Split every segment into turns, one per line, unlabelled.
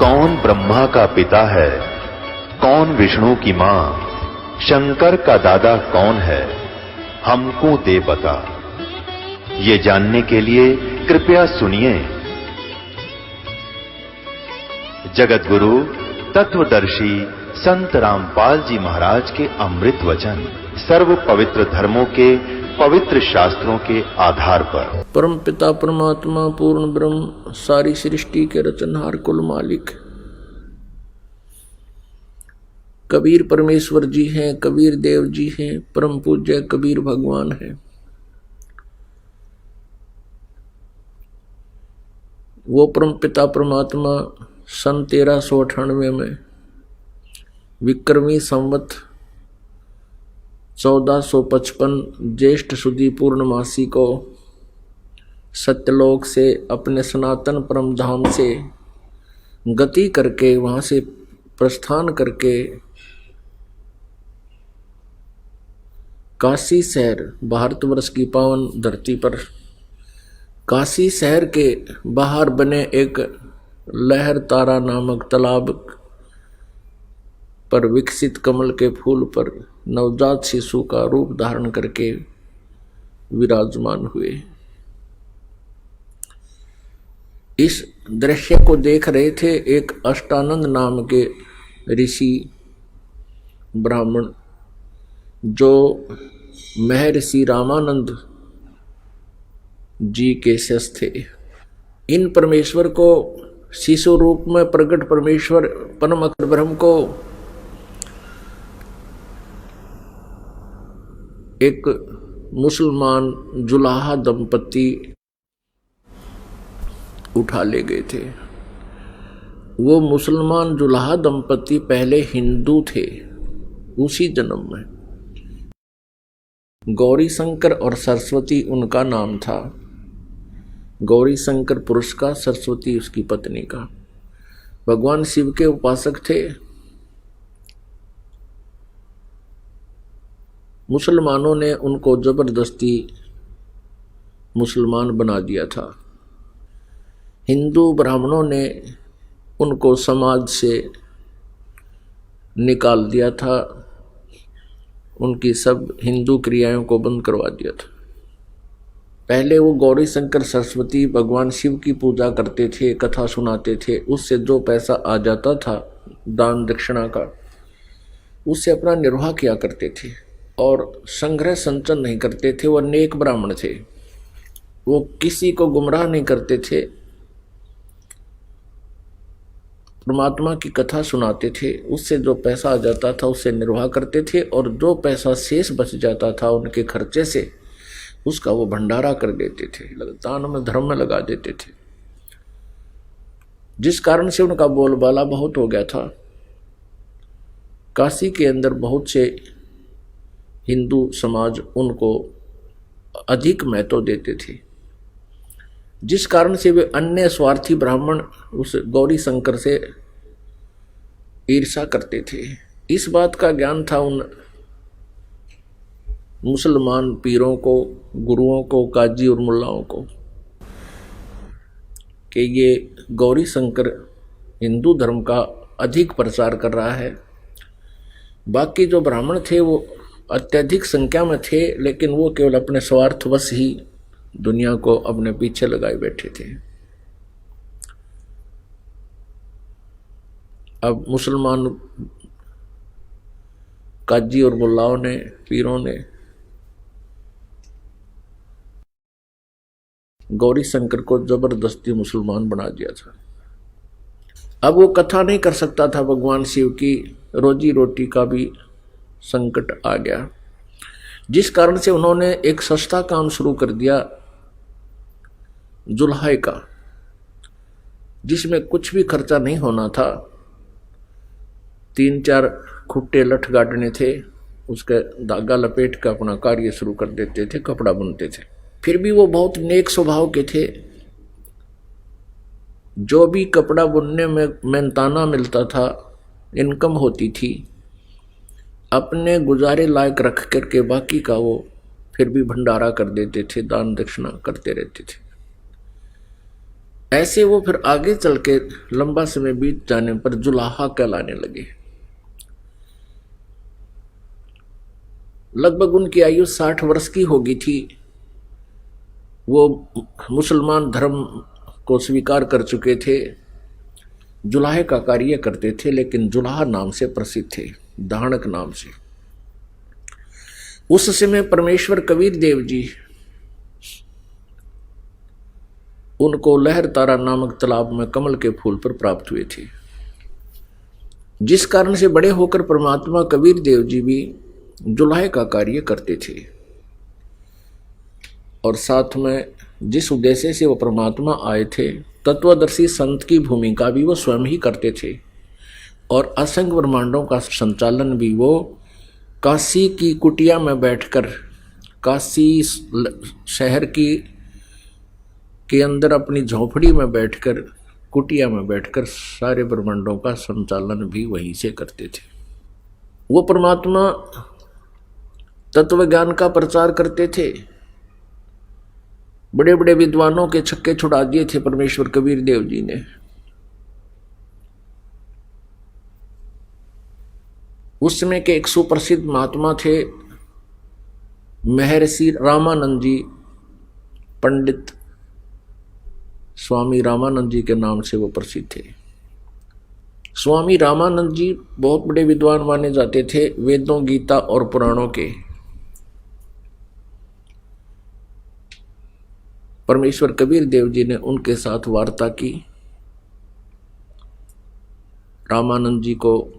कौन ब्रह्मा का पिता है, कौन विष्णु की मां, शंकर का दादा कौन है, हमको दे बता। ये जानने के लिए कृपया सुनिए जगत गुरु तत्वदर्शी संत रामपाल जी महाराज के अमृत वचन सर्व पवित्र धर्मों के पवित्र शास्त्रों के आधार पर।
परम पिता परमात्मा पूर्ण ब्रह्म सारी सृष्टि के रचनहार कुल मालिक कबीर परमेश्वर जी हैं, कबीर देव जी हैं, परम पूज्य कबीर भगवान हैं। वो परम पिता परमात्मा सन 1398 में विक्रमी संवत 1455 ज्येष्ठ सुदी पूर्णमासी को सत्यलोक से अपने सनातन परम धाम से गति करके वहां से प्रस्थान करके काशी शहर भारतवर्ष की पावन धरती पर काशी शहर के बाहर बने एक लहर तारा नामक तालाब पर विकसित कमल के फूल पर नवजात शिशु का रूप धारण करके विराजमान हुए। इस दृश्य को देख रहे थे एक अष्टानंद नाम के ऋषि ब्राह्मण जो महर्षि रामानंद जी के शिष्य थे। इन परमेश्वर को शिशु रूप में प्रकट परमेश्वर परम अक्षर ब्रह्म को एक मुसलमान जुलाहा दंपति उठा ले गए थे। वो मुसलमान जुलाहा दंपति पहले हिंदू थे उसी जन्म में। गौरी शंकर और सरस्वती उनका नाम था। गौरी शंकर पुरुष का, सरस्वती उसकी पत्नी का। भगवान शिव के उपासक थे। मुसलमानों ने उनको जबरदस्ती मुसलमान बना दिया था। हिंदू ब्राह्मणों ने उनको समाज से निकाल दिया था, उनकी सब हिंदू क्रियाओं को बंद करवा दिया था। पहले वो गौरी शंकर सरस्वती भगवान शिव की पूजा करते थे, कथा सुनाते थे। उससे जो पैसा आ जाता था दान दक्षिणा का, उससे अपना निर्वाह किया करते थे और संग्रह संचन नहीं करते थे। वो नेक ब्राह्मण थे, वो किसी को गुमराह नहीं करते थे, परमात्मा की कथा सुनाते थे। उससे जो पैसा आ जाता था उससे निर्वाह करते थे और जो पैसा शेष बच जाता था उनके खर्चे से उसका वो भंडारा कर देते थे, दान में धर्म में लगा देते थे। जिस कारण से उनका बोलबाला बहुत हो गया था। काशी के अंदर बहुत से हिंदू समाज उनको अधिक महत्व देते थे, जिस कारण से वे अन्य स्वार्थी ब्राह्मण उस गौरी शंकर से ईर्ष्या करते थे। इस बात का ज्ञान था उन मुसलमान पीरों को, गुरुओं को, काजी और मुल्लाओं को कि ये गौरी शंकर हिंदू धर्म का अधिक प्रचार कर रहा है। बाकी जो ब्राह्मण थे वो अत्यधिक संख्या में थे, लेकिन वो केवल अपने स्वार्थवश ही दुनिया को अपने पीछे लगाए बैठे थे। अब मुसलमान काजी और मुल्लाओं ने, पीरों ने गौरी शंकर को जबरदस्ती मुसलमान बना दिया था। अब वो कथा नहीं कर सकता था भगवान शिव की, रोजी रोटी का भी संकट आ गया, जिस कारण से उन्होंने एक सस्ता काम शुरू कर दिया जुल्हाए का, जिसमें कुछ भी खर्चा नहीं होना था। 3-4 खुट्टे लठ गाड़ने थे, उसके धागा लपेट कर अपना कार्य शुरू कर देते थे, कपड़ा बुनते थे। फिर भी वो बहुत नेक स्वभाव के थे। जो भी कपड़ा बुनने में मेहनताना मिलता था, इनकम होती थी, अपने गुजारे लायक रख करके बाकी का वो फिर भी भंडारा कर देते थे, दान दक्षिणा करते रहते थे। ऐसे वो फिर आगे चल के लंबा समय बीत जाने पर जुलाहा कहलाने लगे। लगभग उनकी आयु 60 वर्ष की होगी थी। वो मुसलमान धर्म को स्वीकार कर चुके थे, जुलाहे का कार्य करते थे, लेकिन जुलाहा नाम से प्रसिद्ध थे, दानक नाम से। उस समय परमेश्वर कबीर देव जी उनको लहर तारा नामक तालाब में कमल के फूल पर प्राप्त हुए थे, जिस कारण से बड़े होकर परमात्मा कबीर देव जी भी जुलाहे का कार्य करते थे। और साथ में जिस उद्देश्य से वो परमात्मा आए थे, तत्वदर्शी संत की भूमिका भी वो स्वयं ही करते थे, और असंख्य ब्रह्मांडों का संचालन भी वो काशी की कुटिया में बैठकर, काशी शहर के अंदर अपनी झोपड़ी में बैठकर, कुटिया में बैठकर सारे ब्रह्मांडों का संचालन भी वहीं से करते थे। वो परमात्मा तत्व ज्ञान का प्रचार करते थे। बड़े बड़े विद्वानों के छक्के छुड़ा दिए थे परमेश्वर कबीर देव जी ने। उस समय के एक सुप्रसिद्ध महात्मा थे महर्षि रामानंद जी, पंडित स्वामी रामानंद जी के नाम से वो प्रसिद्ध थे। स्वामी रामानंद जी बहुत बड़े विद्वान माने जाते थे, वेदों, गीता और पुराणों के। परमेश्वर कबीर देव जी ने उनके साथ वार्ता की, रामानंद जी को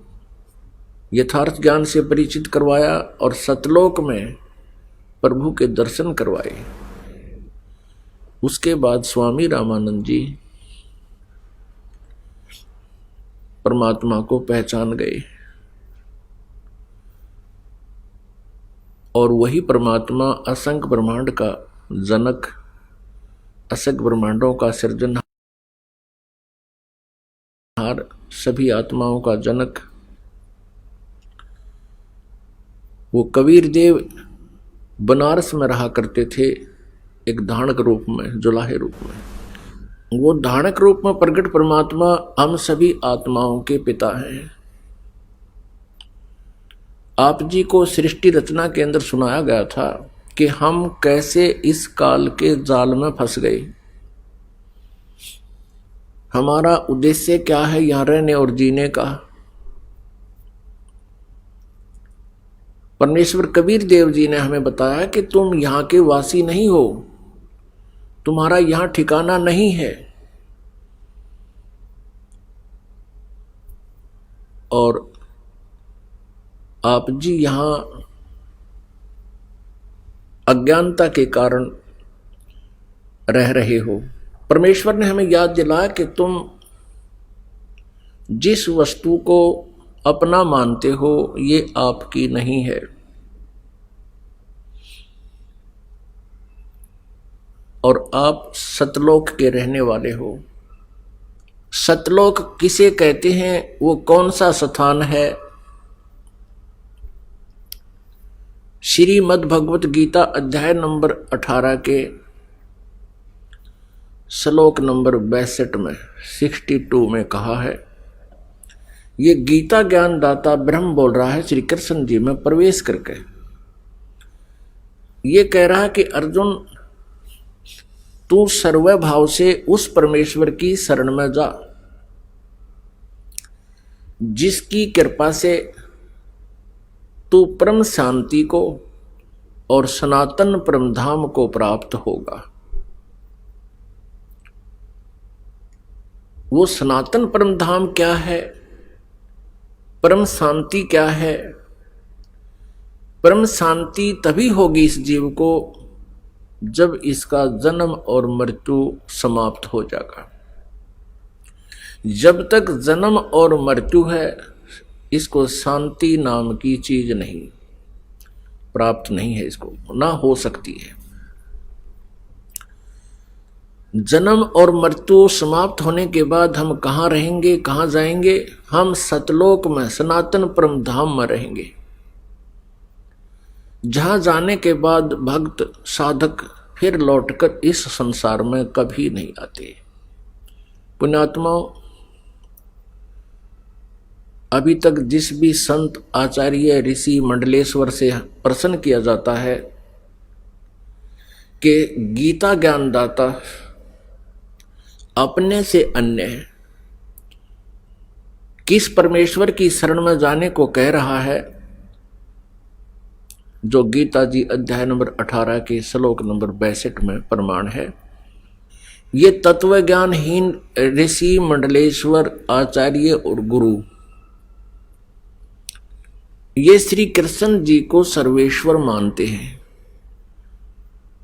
यथार्थ ज्ञान से परिचित करवाया और सतलोक में प्रभु के दर्शन करवाए। उसके बाद स्वामी रामानंद जी परमात्मा को पहचान गए, और वही परमात्मा असंख्य ब्रह्मांड का जनक, असंख्य ब्रह्मांडों का सृजनहार, सभी आत्माओं का जनक, वो कबीर देव बनारस में रहा करते थे, एक धानक रूप में, जुलाहे रूप में। वो धानक रूप में प्रकट परमात्मा हम सभी आत्माओं के पिता हैं। आप जी को सृष्टि रचना के अंदर सुनाया गया था कि हम कैसे इस काल के जाल में फंस गए, हमारा उद्देश्य क्या है यहां रहने और जीने का। परमेश्वर कबीर देव जी ने हमें बताया कि तुम यहां के वासी नहीं हो, तुम्हारा यहां ठिकाना नहीं है, और आप जी यहां अज्ञानता के कारण रह रहे हो। परमेश्वर ने हमें याद दिलाया कि तुम जिस वस्तु को अपना मानते हो ये आपकी नहीं है, और आप सतलोक के रहने वाले हो। सतलोक किसे कहते हैं, वो कौन सा स्थान है? श्रीमद् भगवत गीता अध्याय नंबर 18 के श्लोक नंबर 62 में 62 में कहा है, ये गीता ज्ञान दाता ब्रह्म बोल रहा है श्री कृष्ण जी में प्रवेश करके। ये कह रहा है कि अर्जुन, तू सर्व भाव से उस परमेश्वर की शरण में जा जिसकी कृपा से तू परम शांति को और सनातन परम धाम को प्राप्त होगा। वो सनातन परम धाम क्या है, परम शांति क्या है? परम शांति तभी होगी इस जीव को जब इसका जन्म और मृत्यु समाप्त हो जाएगा। जब तक जन्म और मृत्यु है, इसको शांति नाम की चीज नहीं प्राप्त नहीं है, इसको ना हो सकती है। जन्म और मृत्यु समाप्त होने के बाद हम कहाँ रहेंगे, कहाँ जाएंगे? हम सतलोक में, सनातन परम धाम में रहेंगे, जहां जाने के बाद भक्त साधक फिर लौटकर इस संसार में कभी नहीं आते। पुण्यात्माओं, अभी तक जिस भी संत आचार्य ऋषि मंडलेश्वर से प्रश्न किया जाता है कि गीता ज्ञानदाता अपने से अन्य किस परमेश्वर की शरण में जाने को कह रहा है, जो गीता जी अध्याय नंबर 18 के श्लोक नंबर 62 में प्रमाण है। ये तत्व ज्ञानहीन ऋषि मंडलेश्वर आचार्य और गुरु ये श्री कृष्ण जी को सर्वेश्वर मानते हैं।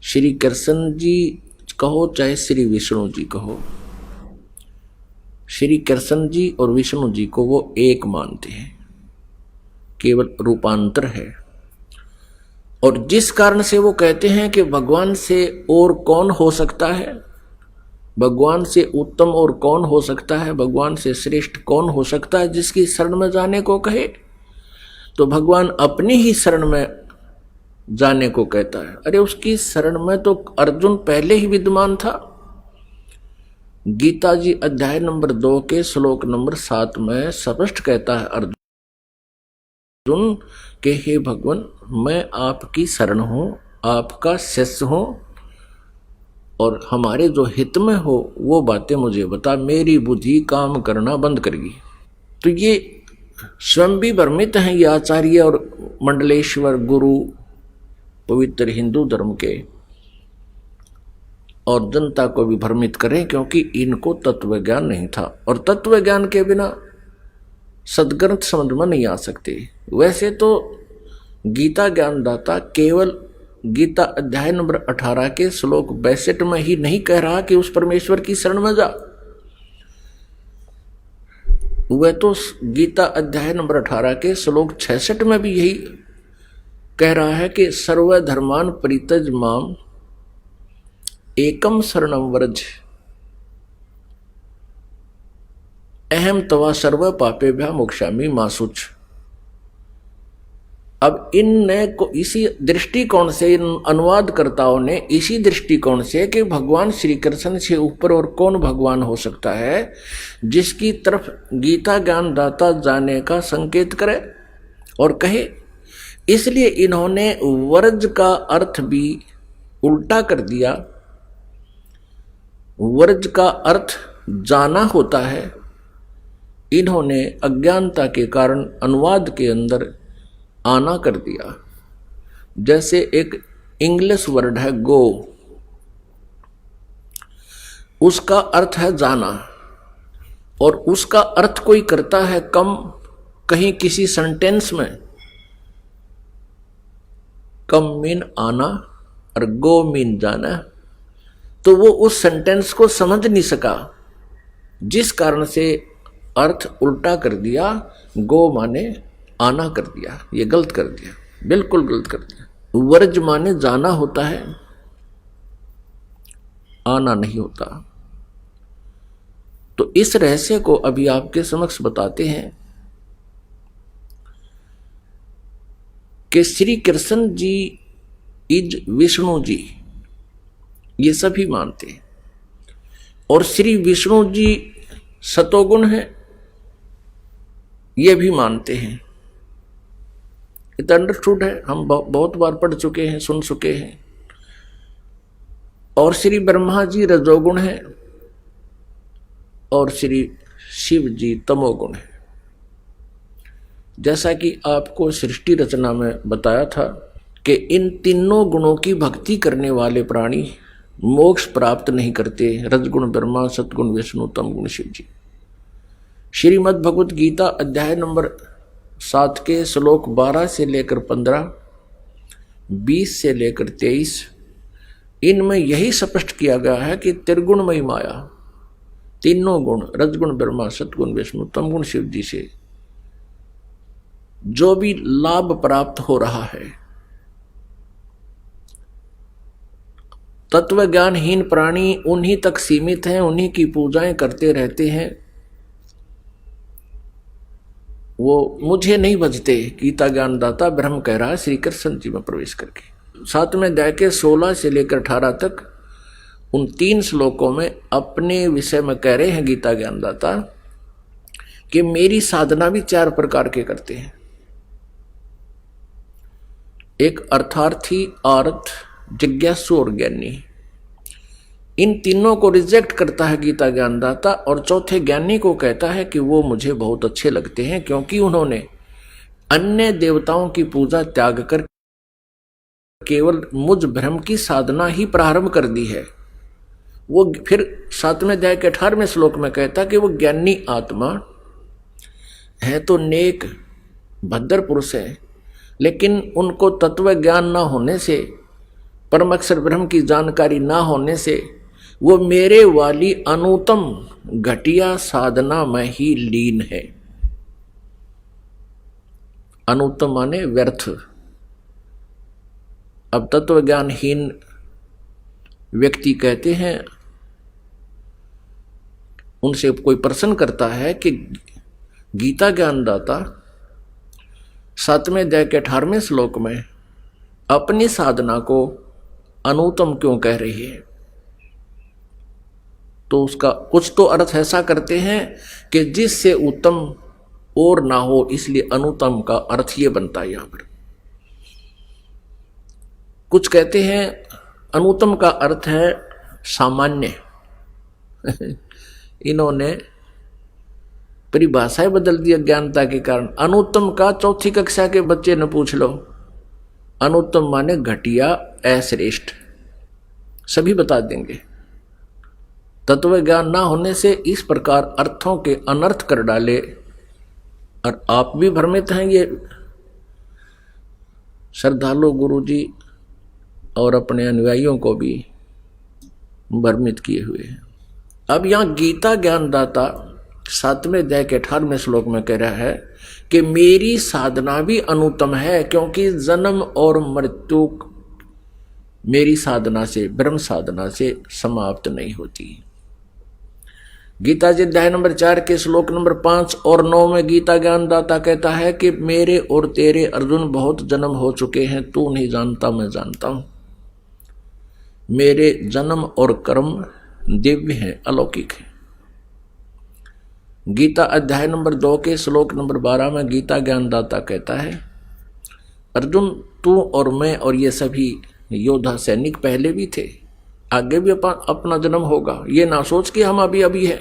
श्री कृष्ण जी कहो चाहे श्री विष्णु जी कहो, श्री कृष्ण जी और विष्णु जी को वो एक मानते हैं, केवल रूपांतर है। और जिस कारण से वो कहते हैं कि भगवान से और कौन हो सकता है, भगवान से उत्तम और कौन हो सकता है, भगवान से श्रेष्ठ कौन हो सकता है जिसकी शरण में जाने को कहे, तो भगवान अपनी ही शरण में जाने को कहता है। अरे उसकी शरण में तो अर्जुन पहले ही विद्यमान था। गीता जी अध्याय नंबर 2 के श्लोक नंबर 7 में स्पष्ट कहता है अर्जुन के हे भगवान, मैं आपकी शरण हूं, आपका शिष्य हूं, और हमारे जो हित में हो वो बातें मुझे बता, मेरी बुद्धि काम करना बंद करेगी। तो ये स्वयं भी भ्रमित हैं, ये आचार्य और मंडलेश्वर गुरु पवित्र हिंदू धर्म के, और जनता को भी भ्रमित करें, क्योंकि इनको तत्व ज्ञान नहीं था। और तत्व ज्ञान के बिना सदग्रंथ समझ में नहीं आ सकते। वैसे तो गीता ज्ञानदाता केवल गीता अध्याय नंबर 18 के श्लोक 62 में ही नहीं कह रहा कि उस परमेश्वर की शरण में जा, वह तो गीता अध्याय नंबर 18 के श्लोक 66 में भी यही कह रहा है कि सर्वधर्मान परित्यज माम एकम शरणम व्रज अहम तवा सर्व पापेभ्यः मोक्षामि मा शुच। अब इनने को इसी दृष्टिकोण से, इन अनुवादकर्ताओं ने इसी दृष्टिकोण से कि भगवान श्री कृष्ण से ऊपर और कौन भगवान हो सकता है जिसकी तरफ गीता ज्ञानदाता जाने का संकेत करे और कहे, इसलिए इन्होंने वर्ज का अर्थ भी उल्टा कर दिया। वर्ज का अर्थ जाना होता है, इन्होंने अज्ञानता के कारण अनुवाद के अंदर आना कर दिया। जैसे एक इंग्लिश वर्ड है गो, उसका अर्थ है जाना, और उसका अर्थ कोई करता है कम कहीं किसी सेंटेंस में, कम मीन आना और गो मीन जाना, तो वो उस सेंटेंस को समझ नहीं सका, जिस कारण से अर्थ उल्टा कर दिया, गो माने आना कर दिया। ये गलत कर दिया, बिल्कुल गलत कर दिया। वर्ज माने जाना होता है, आना नहीं होता। तो इस रहस्य को अभी आपके समक्ष बताते हैं कि श्री कृष्ण जी इज विष्णु जी, ये सभी मानते हैं, और श्री विष्णु जी सतोगुण है, ये भी मानते हैं। अंडरस्टूड है, हम बहुत बार पढ़ चुके हैं, सुन चुके हैं। और श्री ब्रह्मा जी रजोगुण है और श्री शिव जी तमोगुण है। जैसा कि आपको सृष्टि रचना में बताया था कि इन तीनों गुणों की भक्ति करने वाले प्राणी मोक्ष प्राप्त नहीं करते। रजगुण ब्रह्मा, सतगुण विष्णु, तमगुण शिव जी। श्रीमद् भगवत गीता अध्याय नंबर 7 के श्लोक 12 से लेकर 15, 20 से लेकर 23, इनमें यही स्पष्ट किया गया है कि त्रिगुणमयी माया, तीनों गुण रजगुण ब्रह्मा, सतगुण विष्णु, तमगुण शिव जी से जो भी लाभ प्राप्त हो रहा है, तत्व ज्ञानहीन प्राणी उन्हीं तक सीमित हैं, उन्हीं की पूजाएं करते रहते हैं। वो मुझे नहीं बजते। गीता ज्ञानदाता ब्रह्म कह रहा है श्री कृष्ण जी में प्रवेश करके। 7वें अध्याय के 16 से लेकर 18 तक उन 3 श्लोकों में अपने विषय में कह रहे हैं गीता ज्ञानदाता कि मेरी साधना भी 4 प्रकार के करते हैं। एक अर्थार्थी, अर्थ, जिज्ञासु और ज्ञानी। इन तीनों को रिजेक्ट करता है गीता ज्ञानदाता और चौथे ज्ञानी को कहता है कि वो मुझे बहुत अच्छे लगते हैं क्योंकि उन्होंने अन्य देवताओं की पूजा त्याग कर केवल मुझ ब्रह्म की साधना ही प्रारंभ कर दी है। वो फिर 7वें अध्याय के 18वें श्लोक में कहता कि वो ज्ञानी आत्मा है तो नेक भद्र पुरुष है, लेकिन उनको तत्व ज्ञान ना होने से, परम अक्षर ब्रह्म की जानकारी ना होने से वो मेरे वाली अनुत्तम घटिया साधना में ही लीन है। अनुत्तम माने व्यर्थ। अब तत्व ज्ञानहीन व्यक्ति कहते हैं, उनसे कोई प्रश्न करता है कि गीता ज्ञानदाता 7वें अध्याय के 18वें श्लोक में अपनी साधना को अनुत्तम क्यों कह रही है? तो उसका कुछ तो अर्थ ऐसा करते हैं कि जिससे उत्तम और ना हो, इसलिए अनुत्तम का अर्थ ये बनता है। यहां पर कुछ कहते हैं अनुत्तम का अर्थ है सामान्य। इन्होंने परिभाषाएं बदल दी अज्ञानता के कारण। अनुत्तम का 4ठी कक्षा के बच्चे ने पूछ लो। अनुत्तम माने घटिया, अश्रेष्ठ, सभी बता देंगे। तत्व ज्ञान ना होने से इस प्रकार अर्थों के अनर्थ कर डाले और आप भी भ्रमित हैं। ये श्रद्धालु गुरुजी और अपने अनुयायियों को भी भ्रमित किए हुए हैं। अब यहाँ गीता ज्ञानदाता 7वें अध्याय के 18वें श्लोक में कह रहा है कि मेरी साधना भी अनुत्तम है क्योंकि जन्म और मृत्यु मेरी साधना से, ब्रह्म साधना से समाप्त नहीं होती। गीता जी अध्याय नंबर 4 के श्लोक नंबर 5 और 9 में गीता ज्ञानदाता कहता है कि मेरे और तेरे अर्जुन बहुत जन्म हो चुके हैं, तू नहीं जानता, मैं जानता हूं। मेरे जन्म और कर्म दिव्य हैं, अलौकिक हैं। गीता अध्याय नंबर 2 के श्लोक नंबर 12 में गीता ज्ञानदाता कहता है, अर्जुन तू और मैं और ये सभी योद्धा सैनिक पहले भी थे, आगे भी अपना जन्म होगा, ये ना सोच कि हम अभी अभी है।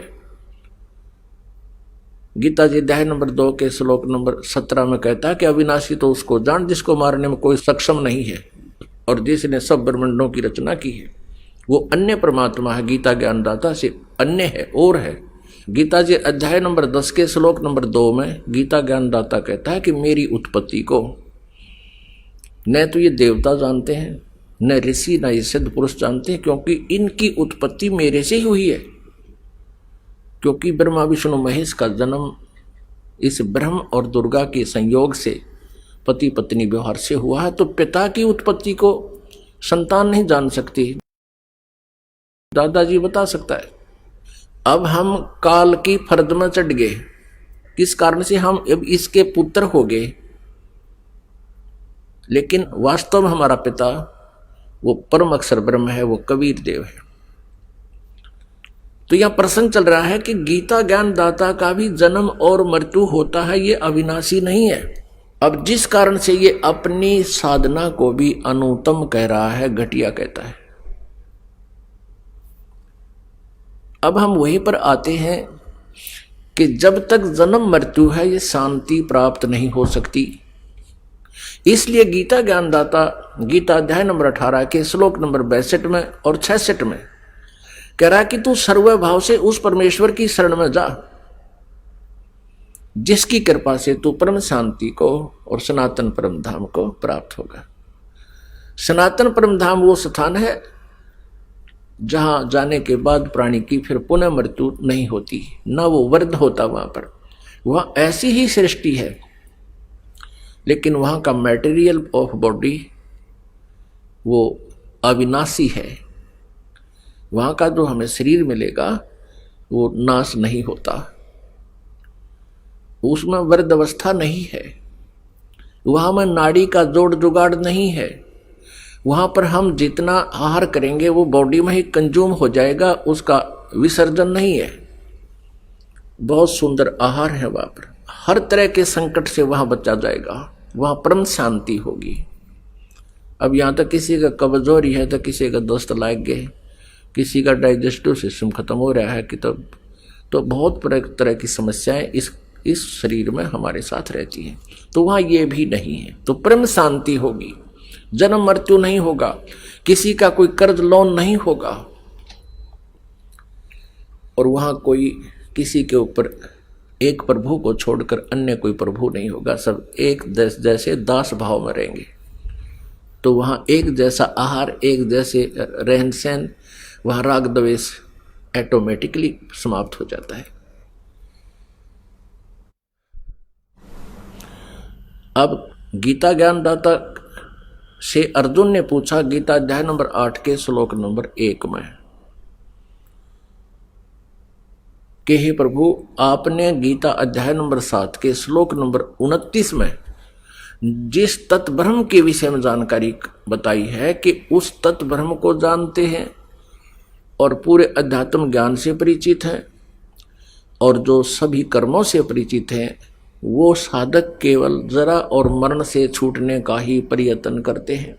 गीता जी अध्याय नंबर 2 के श्लोक नंबर 17 में कहता है कि अविनाशी तो उसको जान जिसको मारने में कोई सक्षम नहीं है और जिसने सब ब्रह्मांडों की रचना की है। वो अन्य परमात्मा है, गीता ज्ञानदाता से अन्य है और है। गीता जी अध्याय नंबर 10 के श्लोक नंबर 2 में गीता ज्ञानदाता कहता है कि मेरी उत्पत्ति को न तो ये देवता जानते हैं, न ऋषि, न ये सिद्ध पुरुष जानते हैं, क्योंकि इनकी उत्पत्ति मेरे से ही हुई है। क्योंकि ब्रह्मा विष्णु महेश का जन्म इस ब्रह्म और दुर्गा के संयोग से, पति पत्नी व्यवहार से हुआ है, तो पिता की उत्पत्ति को संतान नहीं जान सकती, दादाजी बता सकता है। अब हम काल की फर्द में चढ़ गए, किस कारण से हम अब इसके पुत्र हो गए, लेकिन वास्तव में हमारा पिता वो परम अक्षर ब्रह्म है, वो कबीर देव है। तो यह प्रसंग चल रहा है कि गीता ज्ञानदाता का भी जन्म और मृत्यु होता है, ये अविनाशी नहीं है। अब जिस कारण से ये अपनी साधना को भी अनुत्तम कह रहा है, घटिया कहता है। अब हम वहीं पर आते हैं कि जब तक जन्म मृत्यु है ये शांति प्राप्त नहीं हो सकती। इसलिए गीता ज्ञानदाता गीता अध्याय नंबर 18 के श्लोक नंबर 62 में और 66 में कह रहा है कि तू सर्वभाव से उस परमेश्वर की शरण में जा जिसकी कृपा से तू परम शांति को और सनातन परम धाम को प्राप्त होगा। सनातन परम धाम वो स्थान है जहां जाने के बाद प्राणी की फिर पुनः मृत्यु नहीं होती, ना वो वर्ध होता वहां पर। वहां ऐसी ही सृष्टि है, लेकिन वहां का मटेरियल ऑफ बॉडी वो अविनाशी है। वहां का जो हमें शरीर मिलेगा वो नाश नहीं होता, उसमें वृद्ध अवस्था नहीं है, वहां में नाड़ी का जोड़ जुगाड़ नहीं है, वहां पर हम जितना आहार करेंगे वो बॉडी में ही कंज्यूम हो जाएगा, उसका विसर्जन नहीं है। बहुत सुंदर आहार है वहां पर, हर तरह के संकट से वहां बचा जाएगा, वहां परम शांति होगी। अब यहां तक किसी का कब्ज हो रही है तो किसी का दस्त लग गए, किसी का डाइजेस्टिव सिस्टम खत्म हो रहा है कि तो बहुत तरह की समस्याएं इस शरीर में हमारे साथ रहती हैं। तो वहां ये भी नहीं है, तो परम शांति होगी, जन्म मृत्यु नहीं होगा, किसी का कोई कर्ज लोन नहीं होगा, और वहां कोई किसी के ऊपर एक प्रभु को छोड़कर अन्य कोई प्रभु नहीं होगा, सब एक जैसे दास भाव में रहेंगे। तो वहां एक जैसा आहार, एक जैसे रहन सहन, वहां राग द्वेष ऑटोमेटिकली समाप्त हो जाता है। अब गीता ज्ञानदाता से अर्जुन ने पूछा, गीता अध्याय नंबर 8 के श्लोक नंबर 1 में, कि हे प्रभु, आपने गीता अध्याय नंबर 7 के श्लोक नंबर 29 में जिस तत्व ब्रह्म के विषय में जानकारी बताई है कि उस तत्व ब्रह्म को जानते हैं और पूरे अध्यात्म ज्ञान से परिचित हैं, और जो सभी कर्मों से परिचित हैं, वो साधक केवल जरा और मरण से छूटने का ही प्रयत्न करते हैं।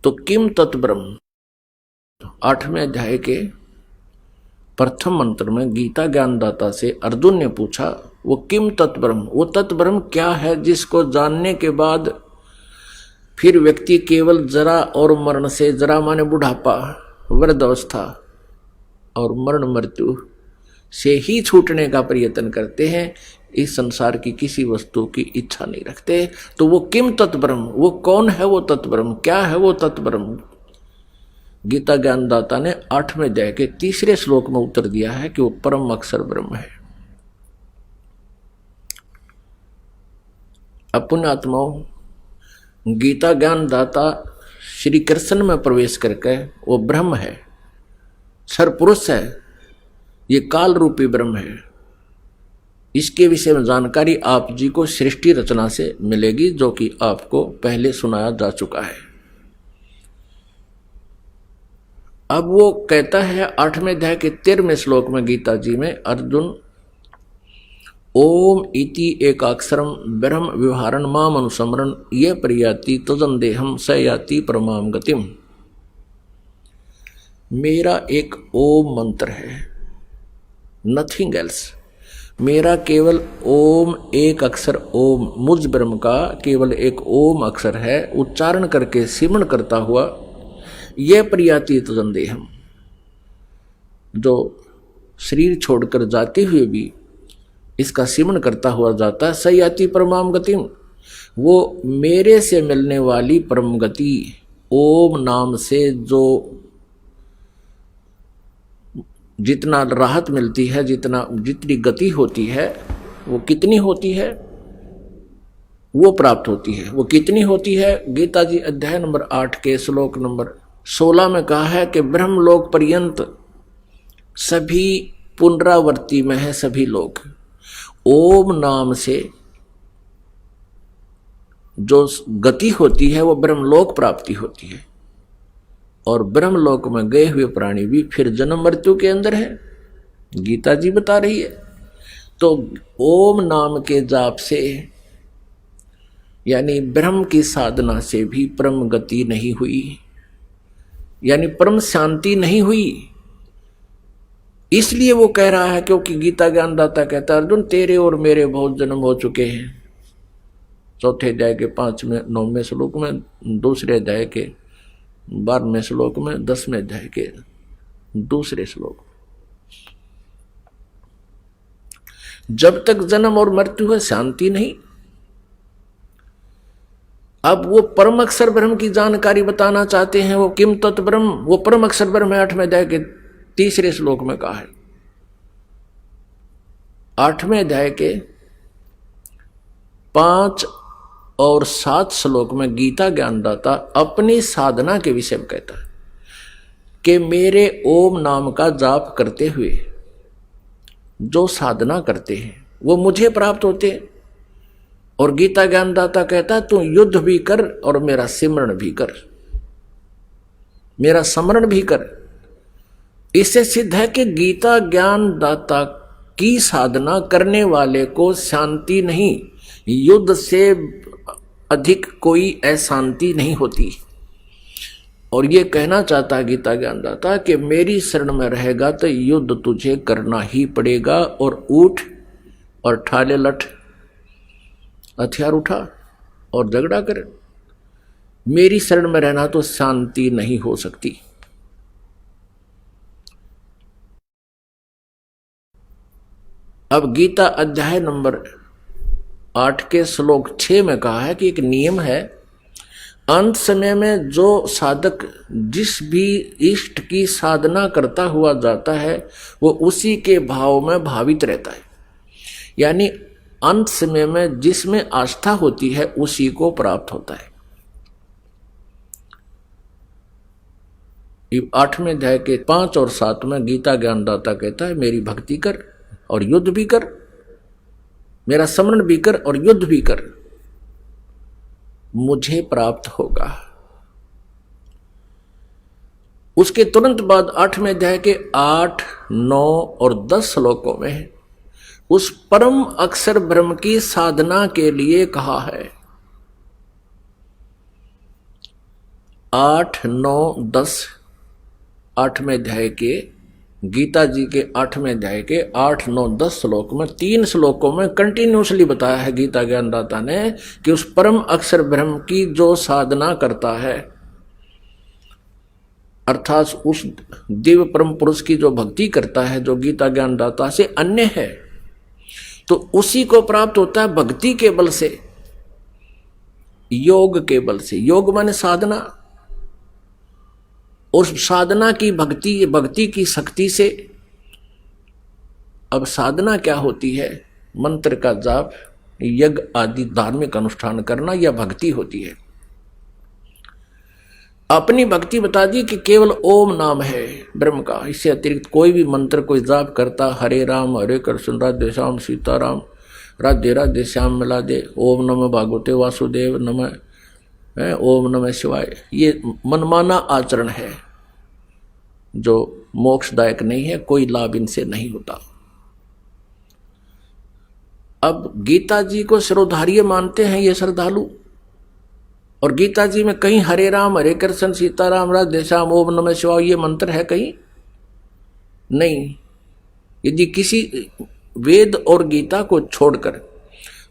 तो किम तत् ब्रह्म, 8वें अध्याय के प्रथम मंत्र में गीता ज्ञानदाता से अर्जुन ने पूछा, वो किम तत् ब्रह्म, वो तत् ब्रह्म क्या है जिसको जानने के बाद फिर व्यक्ति केवल जरा और मरण से, जरा माने बुढ़ापा, वृद्धावस्था, और मरण मृत्यु से ही छूटने का प्रयत्न करते हैं, इस संसार की किसी वस्तु की इच्छा नहीं रखते। तो वो किम तत् ब्रह्म, वो कौन है वो तत् ब्रह्म, क्या है वो तत् ब्रह्म? गीता ज्ञानदाता ने 8वें अध्याय के 3रे श्लोक में उत्तर दिया है कि वो परम अक्षर ब्रह्म है। पुण्यात्माओं, गीता ज्ञानदाता श्री कृष्ण में प्रवेश करके वो ब्रह्म है, सर्वपुरुष है, ये काल रूपी ब्रह्म है। इसके विषय में जानकारी आप जी को सृष्टि रचना से मिलेगी, जो कि आपको पहले सुनाया जा चुका है। अब वो कहता है 8वें अध्याय के 13वें श्लोक में गीता जी में, अर्जुन ओम इति एकाक्षरम ब्रह्म व्यवहारण माम अनुसमरण ये प्रयाति तजंदेहम स याति परमाम गतिम। मेरा एक ओम मंत्र है, नथिंग एल्स। मेरा केवल ओम, एक अक्षर ओम, मुझ ब्रह्म का केवल एक ओम अक्षर है, उच्चारण करके सिमरण करता हुआ यह प्रयाति तजंदेहम, जो शरीर छोड़कर जाते हुए भी इसका सिमरण करता हुआ जाता है, सयाति परमाम गतिम, वो मेरे से मिलने वाली परम गति, ओम नाम से जो जितना राहत मिलती है, जितनी गति होती है, वो कितनी होती है, वो प्राप्त होती है। वो कितनी होती है? गीता जी अध्याय नंबर 8 के श्लोक नंबर 16 में कहा है कि ब्रह्मलोक पर्यंत सभी पुनरावर्ती में है सभी लोग। ओम नाम से जो गति होती है वो ब्रह्मलोक प्राप्ति होती है, और ब्रह्मलोक में गए हुए प्राणी भी फिर जन्म मृत्यु के अंदर है, गीता जी बता रही है। तो ओम नाम के जाप से, यानी ब्रह्म की साधना से भी परम गति नहीं हुई, यानी परम शांति नहीं हुई। इसलिए वो कह रहा है, क्योंकि गीता ज्ञानदाता कहता है, अर्जुन तेरे और मेरे बहुत जन्म हो चुके हैं। 4थे अध्याय के 5वें 9वें श्लोक में, 2रे अध्याय के 12वें श्लोक में, 10वें अध्याय के 2रे श्लोक। जब तक जन्म और मृत्यु है शांति नहीं। अब वो परम अक्षर ब्रह्म की जानकारी बताना चाहते हैं, वो किम तत् ब्रह्म, वो परम अक्षर ब्रह्म है। 8वें अध्याय के 3रे श्लोक में कहा है। 8वें अध्याय के 5 और 7 श्लोक में गीता ज्ञानदाता अपनी साधना के विषय में कहता है कि मेरे ओम नाम का जाप करते हुए जो साधना करते हैं वो मुझे प्राप्त होते हैं। और गीता ज्ञानदाता कहता है तू युद्ध भी कर और मेरा सिमरण भी कर, मेरा स्मरण भी कर। इससे सिद्ध है कि गीता ज्ञानदाता की साधना करने वाले को शांति नहीं, युद्ध से अधिक कोई अशांति नहीं होती। और ये कहना चाहता है गीता ज्ञानदाता कि मेरी शरण में रहेगा तो युद्ध तुझे करना ही पड़ेगा, और उठ और ठाले लठ, हथियार उठा और झगड़ा कर। मेरी शरण में रहना तो शांति नहीं हो सकती। अब गीता अध्याय नंबर 8 के श्लोक 6 में कहा है कि एक नियम है, अंत समय में जो साधक जिस भी इष्ट की साधना करता हुआ जाता है वो उसी के भाव में भावित रहता है। यानी अंत समय में जिसमें आस्था होती है उसी को प्राप्त होता है। 8वें अध्याय के 5 और 7 में गीता ज्ञानदाता कहता है मेरी भक्ति कर और युद्ध भी कर, मेरा स्मरण भी कर और युद्ध भी कर, मुझे प्राप्त होगा। उसके तुरंत बाद 8वें अध्याय के 8, 9 और 10 श्लोकों में उस परम अक्षर ब्रह्म की साधना के लिए कहा है। 8, 9, 10 8वें अध्याय के गीता जी के 8वें अध्याय के 8, 9, 10 श्लोक में 3 श्लोकों में कंटिन्यूसली बताया है गीता ज्ञानदाता ने कि उस परम अक्षर ब्रह्म की जो साधना करता है, अर्थात उस दिव्य परम पुरुष की जो भक्ति करता है जो गीता ज्ञानदाता से अन्य है, तो उसी को प्राप्त होता है भक्ति के बल से, योग के बल से। योग माने साधना, उस साधना की भक्ति की शक्ति से। अब साधना क्या होती है? मंत्र का जाप, यज्ञ आदि धार्मिक अनुष्ठान करना, यह भक्ति होती है। अपनी भक्ति बता दी कि केवल ओम नाम है ब्रह्म का, इससे अतिरिक्त कोई भी मंत्र कोई जाप करता, हरे राम हरे कृष्ण राधे श्याम सीताराम राधे राधे श्याम मिला दे, ओम नमः भागवते वासुदेव नमः, ओम नमः शिवाय, ये मनमाना आचरण है जो मोक्षदायक नहीं है, कोई लाभ इनसे नहीं होता। अब गीता जी को शिरोधार्य मानते हैं ये श्रद्धालु, और गीता जी में कहीं हरे राम हरे कृष्ण सीताराम राधे श्याम ओम नमः शिवाय ये मंत्र है कहीं नहीं। यदि किसी वेद और गीता को छोड़कर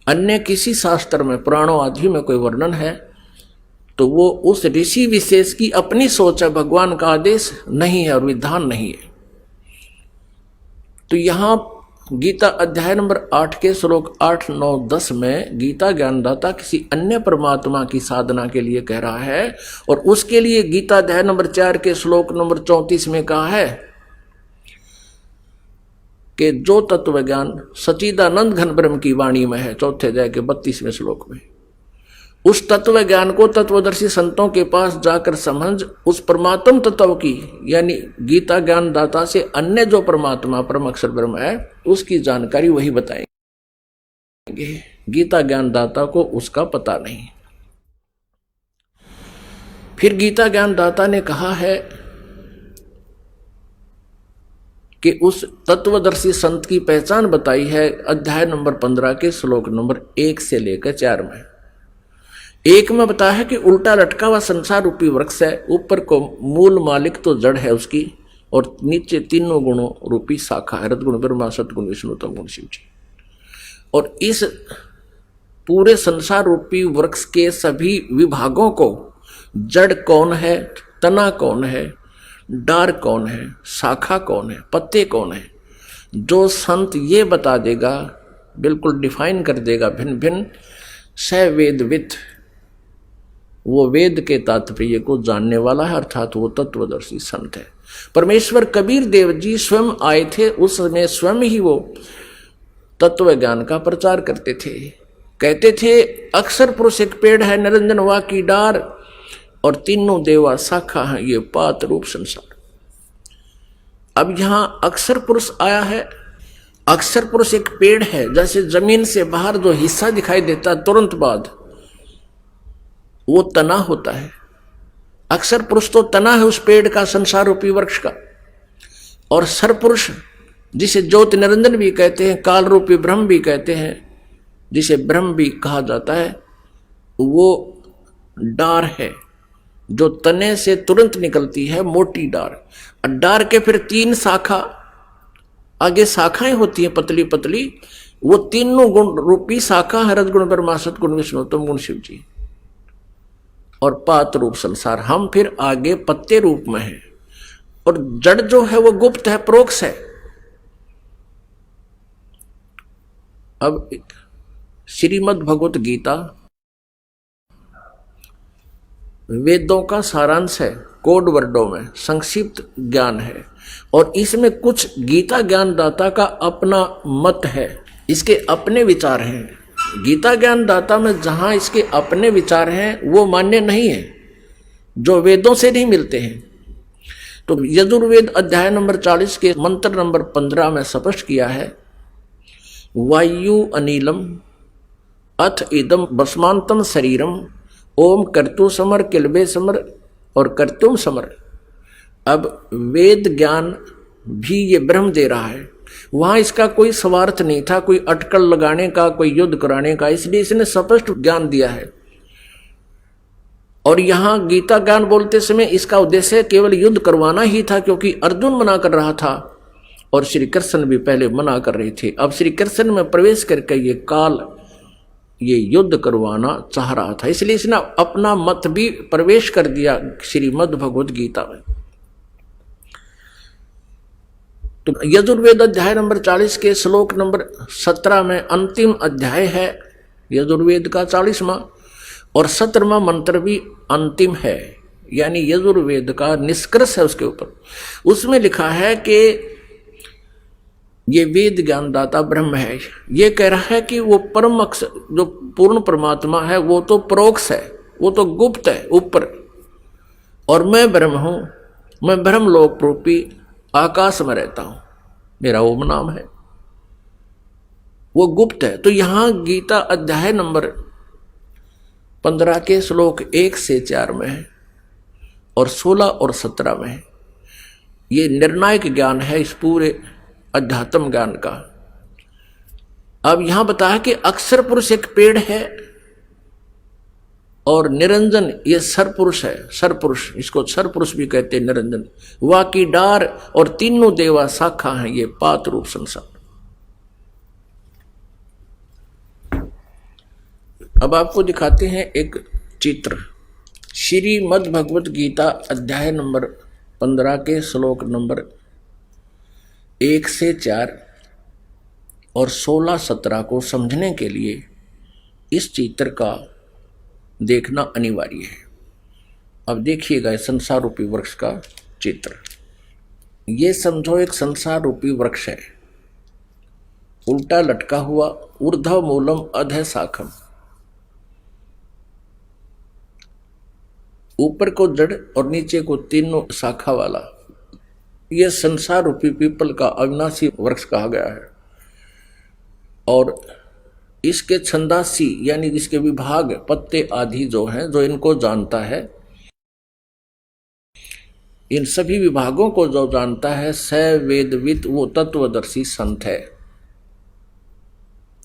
अन्य किसी शास्त्र में, पुराणों आदि में कोई वर्णन है तो वो उस ऋषि विशेष की अपनी सोच है, भगवान का आदेश नहीं है और विधान नहीं है। तो यहां गीता अध्याय नंबर 8 के श्लोक 8, 9, 10 में गीता ज्ञानदाता किसी अन्य परमात्मा की साधना के लिए कह रहा है, और उसके लिए गीता अध्याय नंबर 4 के श्लोक नंबर 34 में कहा है कि जो तत्व ज्ञान सच्चिदानंद घन ब्रह्म की वाणी में है, 4 अध्याय के 32वें श्लोक में, उस तत्व ज्ञान को तत्वदर्शी संतों के पास जाकर समझ उस परमात्म तत्व की, यानी गीता ज्ञानदाता से अन्य जो परमात्मा परम अक्षर ब्रह्म है उसकी जानकारी वही बताएंगे। गीता ज्ञानदाता को उसका पता नहीं। फिर गीता ज्ञानदाता ने कहा है कि उस तत्वदर्शी संत की पहचान बताई है अध्याय नंबर 15 के श्लोक नंबर 1 से लेकर 4 में। 1 में बताया है कि उल्टा लटका हुआ संसार रूपी वृक्ष है, ऊपर को मूल मालिक तो जड़ है उसकी, और नीचे तीनों गुणों रूपी शाखा है, रजगुण ब्रह्मा सतगुण विष्णु तमगुण शिव जी। और इस पूरे संसार रूपी वृक्ष के सभी विभागों को, जड़ कौन है, तना कौन है, डार कौन है, शाखा कौन है, पत्ते कौन है, जो संत ये बता देगा, बिल्कुल डिफाइन कर देगा भिन्न भिन्न, स वेदविद, वो वेद के तात्पर्य को जानने वाला है, अर्थात वो तत्वदर्शी संत है। परमेश्वर कबीर देव जी स्वयं आए थे, उस समय स्वयं ही वो तत्व ज्ञान का प्रचार करते थे। कहते थे अक्षर पुरुष एक पेड़ है, निरंजन वा की डार, और तीनों देवा शाखा है, ये पात रूप संसार। अब यहां अक्षर पुरुष आया है, अक्षर पुरुष एक पेड़ है, जैसे जमीन से बाहर जो हिस्सा दिखाई देता है तुरंत बाद वो तना होता है। अक्षर पुरुष तो तना है उस पेड़ का, संसार रूपी वृक्ष का। और सरपुरुष जिसे ज्योति निरंजन भी कहते हैं, काल रूपी ब्रह्म भी कहते हैं, जिसे ब्रह्म भी कहा जाता है, वो डार है जो तने से तुरंत निकलती है, मोटी डार। डार के फिर 3 शाखा, आगे शाखाएं होती हैं पतली पतली, वो तीनों गुण रूपी शाखा है, रजगुण ब्रह्मा, सतगुण विष्णु, तम गुण शिव जी और पात रूप संसार। हम फिर आगे पत्ते रूप में हैं। और जड़ जो है वो गुप्त है, प्रोक्ष है। अब श्रीमद् भगवत गीता वेदों का सारांश है, कोड वर्डों में संक्षिप्त ज्ञान है। और इसमें कुछ गीता ज्ञानदाता का अपना मत है, इसके अपने विचार हैं। गीता ज्ञानदाता में जहां इसके अपने विचार हैं वो मान्य नहीं है, जो वेदों से नहीं मिलते हैं। तो यजुर्वेद अध्याय नंबर 40 के मंत्र नंबर 15 में स्पष्ट किया है, वायु अनिलम अथ इदम भस्मांतम शरीरम ओम कर्तु समर किलबे समर और कर्तुम समर। अब वेद ज्ञान भी ये ब्रह्म दे रहा है, वहां इसका कोई स्वार्थ नहीं था, कोई अटकल लगाने का, कोई युद्ध कराने का, इसलिए इसने स्पष्ट ज्ञान दिया है। और यहां गीता ज्ञान बोलते समय इसका उद्देश्य केवल युद्ध करवाना ही था, क्योंकि अर्जुन मना कर रहा था और श्री कृष्ण भी पहले मना कर रहे थे। अब श्री कृष्ण में प्रवेश करके ये काल ये युद्ध करवाना चाह रहा था, इसलिए इसने अपना मत भी प्रवेश कर दिया श्रीमद् भगवद गीता में। तो यजुर्वेद अध्याय नंबर 40 के श्लोक नंबर 17 में अंतिम अध्याय है यजुर्वेद का 40वां, और 17वां मंत्र भी अंतिम है, यानी यजुर्वेद का निष्कर्ष है उसके ऊपर। उसमें लिखा है कि ये वेद ज्ञानदाता ब्रह्म है, ये कह रहा है कि वो परम अक्षर जो पूर्ण परमात्मा है वो तो परोक्ष है, वो तो गुप्त है ऊपर, और मैं ब्रह्म हूं, मैं ब्रह्म लोक रूपी आकाश में रहता हूं, मेरा ओम नाम है, वो गुप्त है। तो यहां गीता अध्याय नंबर 15 के श्लोक 1 से 4 में है और 16 और 17 में है। ये निर्णायक ज्ञान है इस पूरे अध्यात्म ज्ञान का। अब यहां बताया कि अक्षर पुरुष एक पेड़ है और निरंजन ये सरपुरुष है, सरपुरुष, इसको सरपुरुष भी कहते हैं निरंजन, वाकी डार और तीनों देवा शाखा हैं, ये पात रूप संसार। अब आपको दिखाते हैं एक चित्र, श्रीमद् भगवत गीता अध्याय नंबर 15 के श्लोक नंबर 1 से 4 और 16-17 को समझने के लिए इस चित्र का देखना अनिवार्य है। अब देखिएगा संसार रूपी वृक्ष का चित्र। ये समझो एक संसार रूपी वृक्ष है, उल्टा लटका हुआ, ऊर्ध्व मूलम अधः शाखम, ऊपर को जड़ और नीचे को तीनों शाखा वाला यह संसार रूपी पीपल का अविनाशी वृक्ष कहा गया है। और इसके छंदासी यानी इसके विभाग पत्ते आदि जो हैं, जो इनको जानता है, इन सभी विभागों को जो जानता है स वेदविद, वो तत्वदर्शी संत है।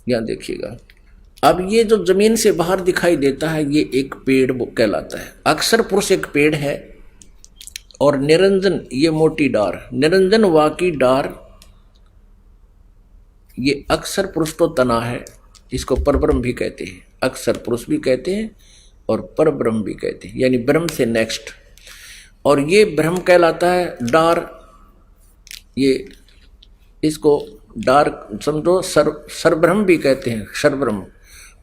यहां देखिएगा, अब ये जो जमीन से बाहर दिखाई देता है ये एक पेड़ कहलाता है। अक्षर पुरुष एक पेड़ है और निरंजन ये मोटी डार, निरंजन वाकी डार, ये अक्षर पुरुष तो तना है, इसको परब्रह्म भी कहते हैं, अक्षर पुरुष भी कहते हैं और परब्रह्म भी कहते हैं, यानी ब्रह्म से नेक्स्ट। और ये ब्रह्म कहलाता है डार, ये इसको डार समझो, सरब्रह्म भी कहते हैं, सरब्रह्म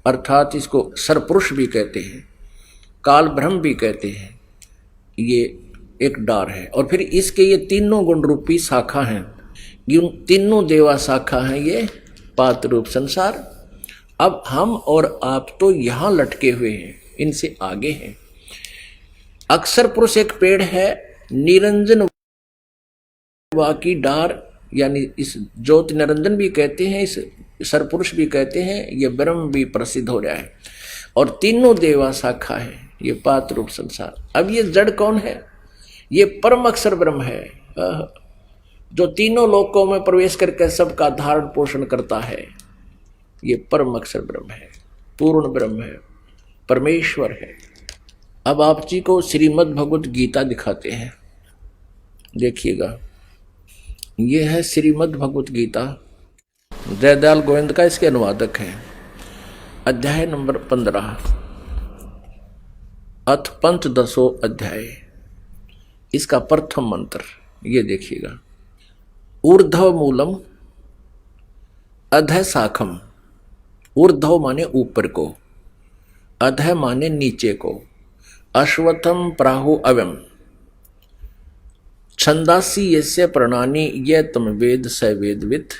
अर्थात इसको सरपुरुष भी कहते हैं, काल ब्रह्म भी कहते हैं, ये एक डार है। और फिर इसके ये तीनों गुण रूपी शाखा हैं, ये तीनों देवा शाखा हैं, ये पात रूप संसार। अब हम और आप तो यहां लटके हुए हैं, इनसे आगे हैं। अक्षर पुरुष एक पेड़ है, निरंजन वाकी डार यानी इस ज्योति निरंजन भी कहते हैं, इस सरपुरुष भी कहते हैं, ये ब्रह्म भी प्रसिद्ध हो रहा है। और तीनों देवा शाखा है ये पात रूप संसार। अब ये जड़ कौन है? ये परम अक्षर ब्रह्म है, जो तीनों लोकों में प्रवेश करके सबका धारण पोषण करता है। ये परम अक्षर ब्रह्म है, पूर्ण ब्रह्म है, परमेश्वर है। अब आप जी को श्रीमद् भगवत गीता दिखाते हैं, देखिएगा। ये है श्रीमद् भगवत गीता, जयदयाल गोविंद का इसके अनुवादक है। अध्याय नंबर 15, अथ पंचदशो अध्याय। इसका प्रथम मंत्र ये देखिएगा। ऊर्ध्व मूलम अधः शाखम। ऊर्ध्व माने ऊपर को, अधः माने नीचे को, अश्वत्थम प्राहु अव्यम, छंदासी यस्य प्रणानी ये तम वेद स वेदवित।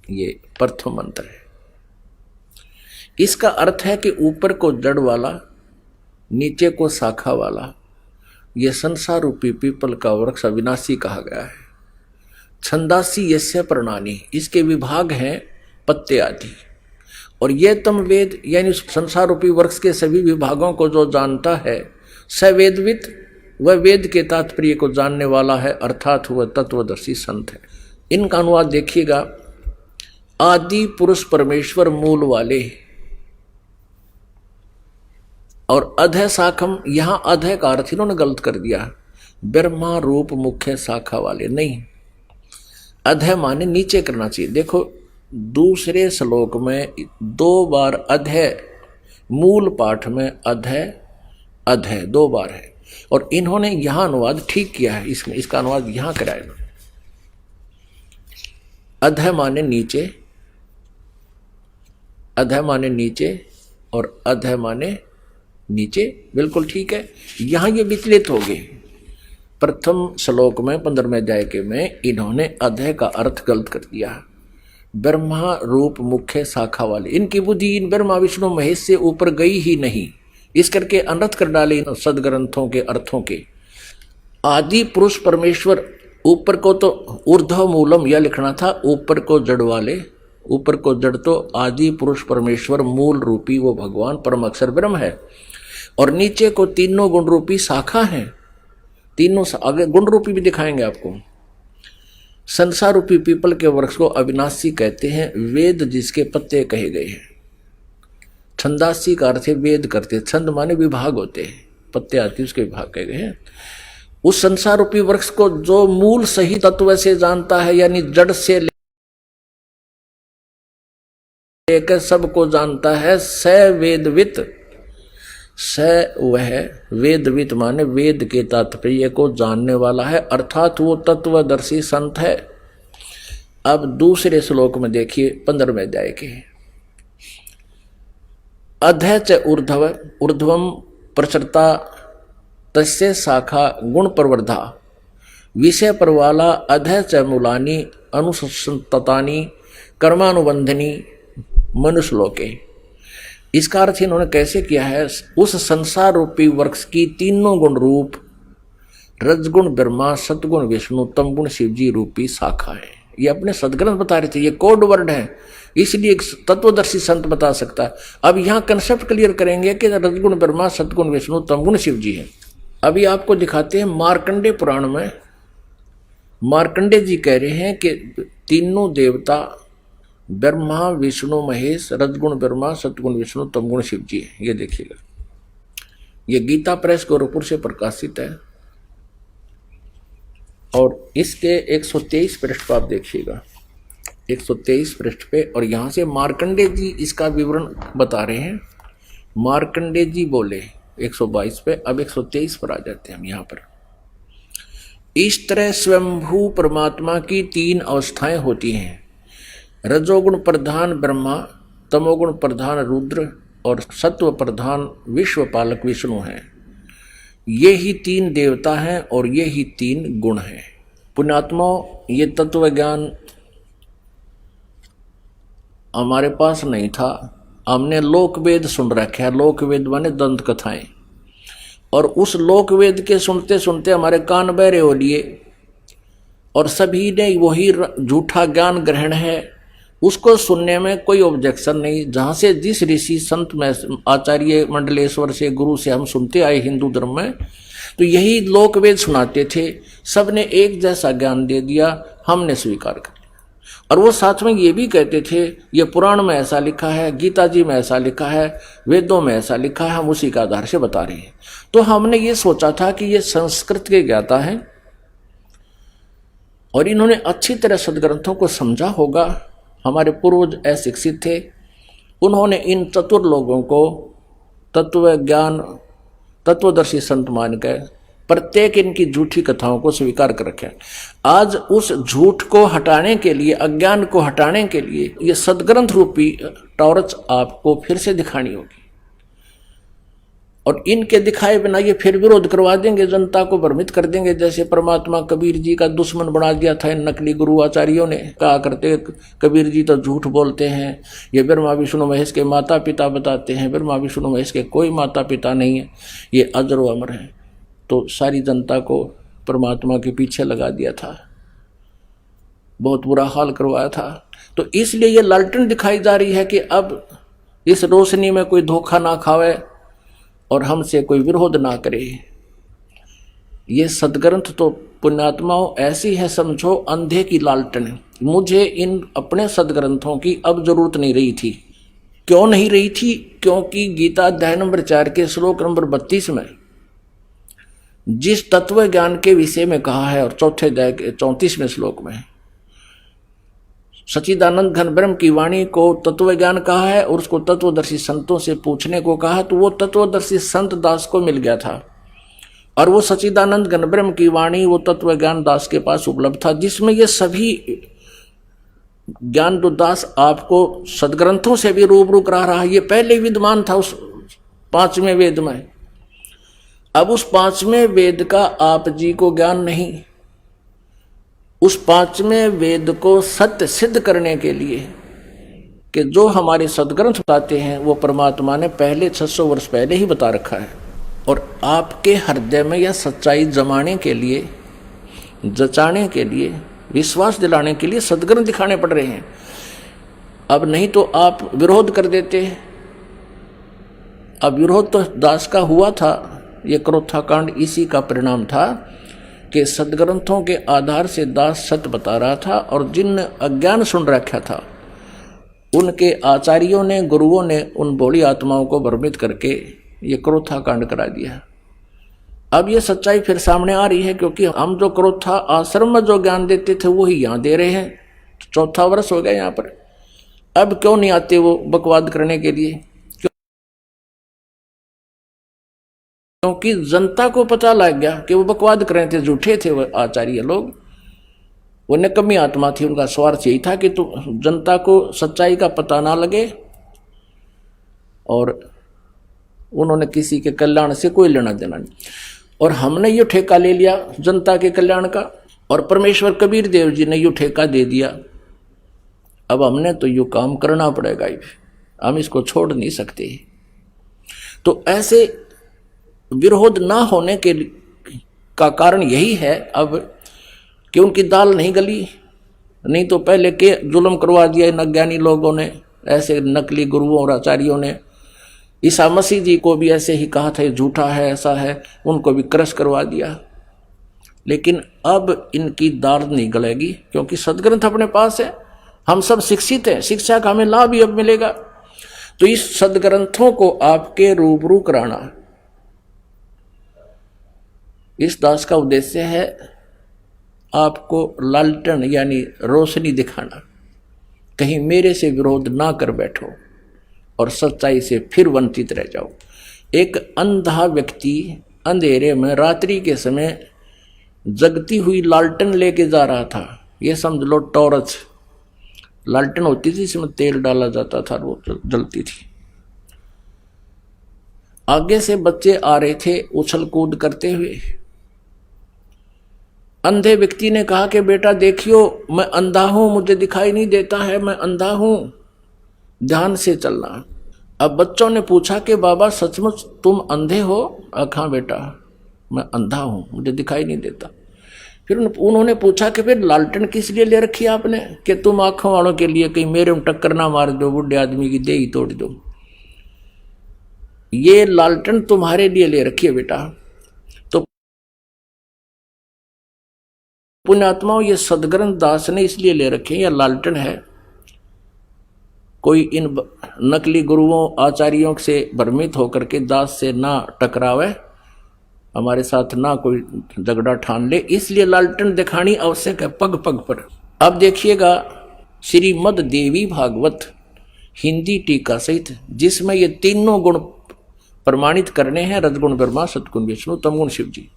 ये प्रथम मंत्र है। इसका अर्थ है कि ऊपर को जड़ वाला, नीचे को शाखा वाला, ये संसार रूपी पीपल का वृक्ष अविनाशी कहा गया है। छंदासी यस्य प्रणानी, इसके विभाग हैं पत्ते आदि। और ये तम वेद यानी संसार रूपी वृक्ष के सभी विभागों को जो जानता है, स वेदवित, वह वेद के तात्पर्य को जानने वाला है, अर्थात वह तत्वदर्शी संत है। इनका अनुवाद देखिएगा। आदि पुरुष परमेश्वर मूल वाले, और अधः शाखम, यहां अधः का अर्थ इन्होंने गलत कर दिया, ब्रह्मा रूप मुख्य शाखा वाले नहीं। अधः माने नीचे करना चाहिए। देखो दूसरे श्लोक में 2 बार अधः, मूल पाठ में अधः अधः 2 बार है, और इन्होंने यहां अनुवाद ठीक किया है। इसमें इसका अनुवाद यहां कराया। अधः माने नीचे, अधः माने नीचे, और अधः माने नीचे, बिल्कुल ठीक है। यहां ये विचलित हो गए। प्रथम श्लोक में 15वें अध्याय के में इन्होंने अधः का अर्थ गलत कर दिया। ब्रह्मा रूप मुख्य शाखा वाले, इनकी बुद्धि इन ब्रह्मा विष्णु महेश से ऊपर गई ही नहीं, इस करके अनर्थ कर डाले इन सदग्रंथों के अर्थों के। आदि पुरुष परमेश्वर, ऊपर को तो ऊर्ध्व मूलम यह लिखना था, ऊपर को जड़ वाले, ऊपर को जड़ तो आदि पुरुष परमेश्वर मूल रूपी वो भगवान परम अक्षर ब्रह्म है, और नीचे को तीनों गुण रूपी शाखा है। तीनों आगे गुण रूपी भी दिखाएंगे आपको। संसार रूपी पीपल के वृक्ष को अविनाशी कहते हैं, वेद जिसके पत्ते कहे गए हैं। छंदासी का अर्थ है वेद करते, छंद माने विभाग होते हैं, पत्ते आते उसके विभाग कहे गए हैं। उस संसार रूपी वृक्ष को जो मूल सही तत्व से जानता है, यानी जड़ से लेकर सबको जानता है, स वेदवित। स वह वेदवित माने वेद के तात्पर्य को जानने वाला है, अर्थात वो तत्वदर्शी संत है। अब दूसरे श्लोक में देखिए 15वें अध्याय के। अधः च ऊर्ध्व, ऊर्ध्वम प्रचरता तस्य शाखा गुण प्रवर्धा, विषय परवाला अधः च मूलानी अनुसंततानी कर्मानुबंधनी मनुष्यलोके। इसका अर्थ इन्होंने कैसे किया है? उस संसार रूपी वृक्ष की तीनों गुण रूप रजगुण ब्रह्मा, सतगुण विष्णु, तमगुण शिवजी रूपी शाखा है। ये अपने सदग्रंथ बता रहे थे, ये कोड वर्ड है, इसलिए एक तत्वदर्शी संत बता सकता है। अब यहाँ कंसेप्ट क्लियर करेंगे कि रजगुण ब्रह्मा, सतगुण विष्णु, तमगुण शिवजी है। अभी आपको दिखाते हैं मार्कंडे पुराण में मार्कंडे जी कह रहे हैं कि तीनों देवता ब्रह्मा विष्णु महेश, रजगुण ब्रह्मा, सतगुण विष्णु, तमगुण शिव जी है। ये देखिएगा, ये गीता प्रेस गोरखपुर से प्रकाशित है और इसके 123 पृष्ठ पर आप देखिएगा, 123 पृष्ठ पे। और यहाँ से मार्कंडे जी इसका विवरण बता रहे हैं। मार्कंडे जी बोले 122 पे, अब 123 पर आ जाते हैं हम यहाँ पर। इस तरह स्वयंभू परमात्मा की 3 अवस्थाएं होती हैं, रजोगुण प्रधान ब्रह्मा, तमोगुण प्रधान रुद्र और सत्व प्रधान विश्व पालक विष्णु हैं। ये ही 3 देवता हैं और ये ही 3 गुण हैं। पुण्यात्मा, ये तत्व ज्ञान हमारे पास नहीं था, हमने लोकवेद सुन रखा है। लोकवेद माने दंत कथाएं, और उस लोकवेद के सुनते सुनते हमारे कान बहरे हो लिए। और सभी ने वही झूठा ज्ञान ग्रहण है, उसको सुनने में कोई ऑब्जेक्शन नहीं। जहाँ से जिस ऋषि संत में आचार्य मंडलेश्वर से गुरु से हम सुनते आए हिंदू धर्म में, तो यही लोक वेद सुनाते थे, सबने एक जैसा ज्ञान दे दिया, हमने स्वीकार कर लिया। और वो साथ में ये भी कहते थे ये पुराण में ऐसा लिखा है, गीता जी में ऐसा लिखा है, वेदों में ऐसा लिखा है, हम उसी के आधार से बता रहे हैं। तो हमने ये सोचा था कि ये संस्कृत के ज्ञाता हैं और इन्होंने अच्छी तरह सदग्रंथों को समझा होगा। हमारे पूर्वज अशिक्षित थे, उन्होंने इन चतुर लोगों को तत्व ज्ञान तत्वदर्शी संत मानकर प्रत्येक इनकी झूठी कथाओं को स्वीकार कर रखे। आज उस झूठ को हटाने के लिए, अज्ञान को हटाने के लिए ये सदग्रंथ रूपी टॉर्च आपको फिर से दिखानी होगी। और इनके दिखाए बिना ये फिर विरोध करवा देंगे, जनता को भ्रमित कर देंगे। जैसे परमात्मा कबीर जी का दुश्मन बना दिया था इन नकली गुरु आचार्यों ने, कहा करते कबीर जी तो झूठ बोलते हैं, ये ब्रह्मा विष्णु महेश के माता पिता बताते हैं। ब्रह्मा विष्णु महेश के कोई माता पिता नहीं है, ये अजर व अमर है। तो सारी जनता को परमात्मा के पीछे लगा दिया था, बहुत बुरा हाल करवाया था। तो इसलिए ये लालटेन दिखाई जा रही है कि अब इस रोशनी में कोई धोखा ना खावे और हमसे कोई विरोध ना करे। ये सदग्रंथ तो पुण्यात्माओं ऐसी है, समझो अंधे की लालटेन। मुझे इन अपने सदग्रंथों की अब जरूरत नहीं रही थी। क्यों नहीं रही थी? क्योंकि गीता अध्याय नंबर 4 के श्लोक नंबर 32 में जिस तत्व ज्ञान के विषय में कहा है, और चौथे अध्याय के 34वें श्लोक में सच्चिदानंद घन ब्रह्म की वाणी को तत्व ज्ञान कहा है और उसको तत्वदर्शी संतों से पूछने को कहा। तो वो तत्वदर्शी संत दास को मिल गया था और वो सच्चिदानंद घन ब्रह्म की वाणी वो तत्व ज्ञान दास के पास उपलब्ध था, जिसमें ये सभी ज्ञान तो दास आपको सदग्रंथों से भी रूबरू करा रहा है। ये पहले विद्यमान था उस 5वें वेद में। अब उस 5वें वेद का आप जी को ज्ञान नहीं, उस 5वें वेद को सत्य सिद्ध करने के लिए कि जो हमारे सदग्रंथ बताते हैं वो परमात्मा ने पहले 600 वर्ष पहले ही बता रखा है। और आपके हृदय में यह सच्चाई जमाने के लिए, जचाने के लिए, विश्वास दिलाने के लिए सदग्रंथ दिखाने पड़ रहे हैं। अब नहीं तो आप विरोध कर देते। अब विरोध तो दास का हुआ था, ये क्रोथा कांड इसी का परिणाम था कि सदग्रंथों के आधार से दास सत्य बता रहा था और जिन अज्ञान सुन रखा था उनके आचार्यों ने, गुरुओं ने उन भोली आत्माओं को भ्रमित करके ये क्रोथा कांड करा दिया। अब ये सच्चाई फिर सामने आ रही है, क्योंकि हम जो क्रोथा आश्रम में जो ज्ञान देते थे वो ही यहाँ दे रहे हैं। 4था वर्ष हो गया यहाँ पर। अब क्यों नहीं आते वो बकवाद करने के लिए? क्योंकि जनता को पता लग गया कि वो बकवाद कर रहे थे, झूठे थे वो आचार्य लोग, वो निकम्मी आत्मा थी। उनका स्वार्थ यही था कि तो जनता को सच्चाई का पता ना लगे और उन्होंने किसी के कल्याण से कोई लेना देना नहीं। और हमने ये ठेका ले लिया जनता के कल्याण का, और परमेश्वर कबीर देव जी ने ये ठेका दे दिया। अब हमने तो ये काम करना पड़ेगा, हम इसको छोड़ नहीं सकते। तो ऐसे विरोध ना होने के का कारण यही है अब कि उनकी दाल नहीं गली। नहीं तो पहले के जुल्म करवा दिया इन अज्ञानी लोगों ने, ऐसे नकली गुरुओं और आचार्यों ने। ईसा मसीह जी को भी ऐसे ही कहा था झूठा है, ऐसा है, उनको भी क्रश करवा दिया। लेकिन अब इनकी दाल नहीं गलेगी, क्योंकि सदग्रंथ अपने पास है, हम सब शिक्षित हैं, शिक्षा का हमें लाभ भी अब मिलेगा। तो इस सदग्रंथों को आपके रूबरू कराना इस दास का उद्देश्य है। आपको लालटेन यानी रोशनी दिखाना, कहीं मेरे से विरोध ना कर बैठो और सच्चाई से फिर वंचित रह जाओ। एक अंधा व्यक्ति अंधेरे में रात्रि के समय जगती हुई लालटेन लेके जा रहा था। ये समझ लो टॉर्च लालटेन होती थी, इसमें तेल डाला जाता था, वो जलती थी। आगे से बच्चे आ रहे थे उछल कूद करते हुए। अंधे व्यक्ति ने कहा कि बेटा देखियो, मैं अंधा हूं, मुझे दिखाई नहीं देता है, मैं अंधा हूं, ध्यान से चलना। अब बच्चों ने पूछा कि बाबा सचमुच तुम अंधे हो? हाँ बेटा मैं अंधा हूं, मुझे दिखाई नहीं देता। फिर उन्होंने पूछा कि फिर लालटेन किस लिए ले रखी आपने, कि तुम आंखों वालों के लिए कहीं मेरे में टक्कर ना मार दो, बुढ़े आदमी की देही तोड़ दो। ये लालटेन तुम्हारे लिए ले रखी है बेटा। तो पुण्यात्माओं, ये सदग्रंथ दास ने इसलिए ले रखे हैं, यह लालटेन है, कोई इन नकली गुरुओं आचार्यों से भ्रमित होकर के दास से ना टकरावे, हमारे साथ ना कोई झगड़ा ठान ले, इसलिए लालटेन दिखानी आवश्यक है पग पग पर। अब देखिएगा श्रीमद देवी भागवत हिंदी टीका सहित, जिसमें ये तीनों गुण प्रमाणित करने हैं, रजगुण ब्रह्मा, सतगुण विष्णु, तमगुण शिव जी।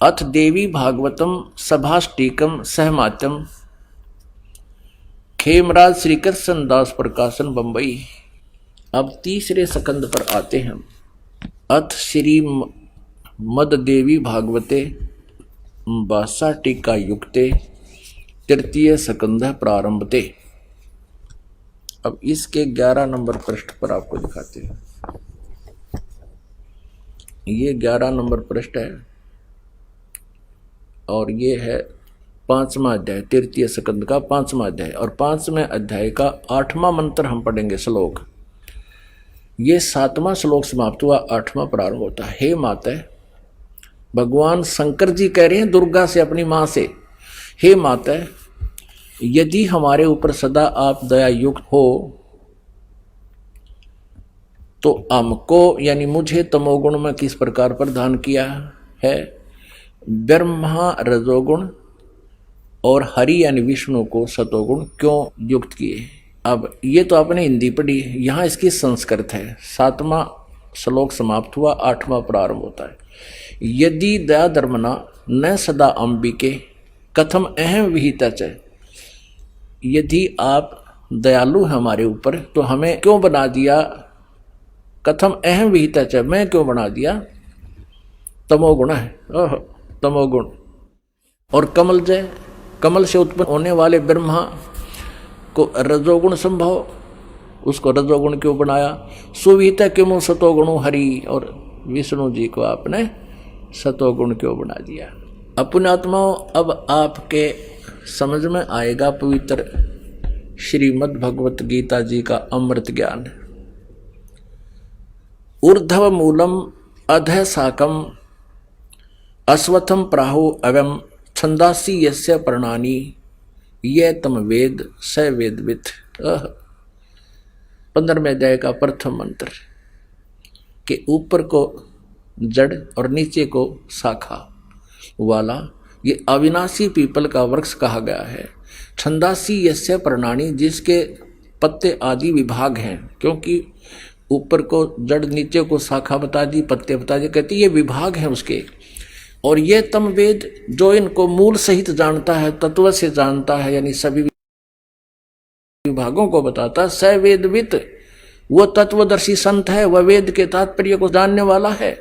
अथ देवी भागवतम सभाष्टीकम सहमात्यम, खेमराज श्री कृष्ण दास प्रकाशन बंबई। अब तीसरे स्कंद पर आते हैं। अथ श्री मद देवी भागवते बासा टीका युक्ते तृतीय स्कंद प्रारंभते। अब इसके 11 नंबर पृष्ठ पर आपको दिखाते हैं। ये 11 नंबर पृष्ठ है और ये है 5वां अध्याय, तृतीय स्कंद का 5वां अध्याय, और 5वें अध्याय का 8वां मंत्र हम पढ़ेंगे श्लोक। ये 7वां श्लोक समाप्त हुआ, 8वां प्रारंभ होता है। हे माता, भगवान शंकर जी कह रहे हैं दुर्गा से, अपनी मां से, हे माता, यदि हमारे ऊपर सदा आप दया युक्त हो तो हमको यानी मुझे तमोगुण में किस प्रकार प्रदान किया है, ब्रह्मा रजोगुण और हरि यानी विष्णु को सतोगुण क्यों युक्त किए। अब ये तो आपने हिंदी पढ़ी, यहाँ इसकी संस्कृत है। 7वां श्लोक समाप्त हुआ, 8वां प्रारंभ होता है। यदि दया धर्मना न सदा अंबिके कथम अहम विहिता च, यदि आप दयालु हैं हमारे ऊपर तो हमें क्यों बना दिया, कथम अहम विहिता च, मैं क्यों बना दिया, तमोगुण है, तमोगुण। और कमल जय, कमल से उत्पन्न होने वाले ब्रह्मा को रजोगुण संभव, उसको रजोगुण क्यों बनाया, सुविहिता क्यों सतोगुण हरि, और विष्णु जी को आपने सतोगुण क्यों बना दिया। अपने आत्माओं, अब आपके समझ में आएगा पवित्र श्रीमद् भगवत गीता जी का अमृत ज्ञान। ऊर्ध्व मूलम अधः शाकम अश्वत्थम प्राहु अवम छंदासी यस्य प्रणानी ये तम वेद स वेदवित। 15वें अध्याय का प्रथम मंत्र के ऊपर को जड़ और नीचे को शाखा वाला ये अविनाशी पीपल का वृक्ष कहा गया है। छंदासी यस्य प्रणानी, जिसके पत्ते आदि विभाग हैं, क्योंकि ऊपर को जड़ नीचे को शाखा बता दी, पत्ते बता दी, कहती ये विभाग हैं उसके। और ये तम वेद जो इनको मूल सहित जानता है, तत्व से जानता है, यानी सभी विभागों को बताता है, स वेदवित, वो तत्वदर्शी संत है, वह वेद के तात्पर्य को जानने वाला है।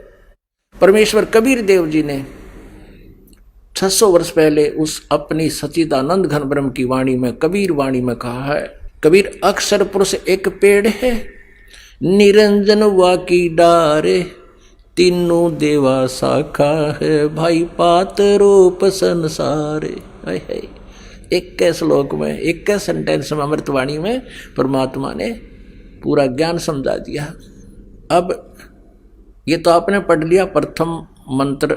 परमेश्वर कबीर देव जी ने 600 वर्ष पहले उस अपनी सच्चिदानंद घन ब्रह्म की वाणी में, कबीर वाणी में कहा है, कबीर अक्षर पुरुष एक पेड़ है, निरंजन वाकी डारे, तीनों देवा शाखा है, भाई पात रूप संसारे। एक के श्लोक में, एक के सेंटेंस में, अमृतवाणी में परमात्मा ने पूरा ज्ञान समझा दिया। अब ये तो आपने पढ़ लिया प्रथम मंत्र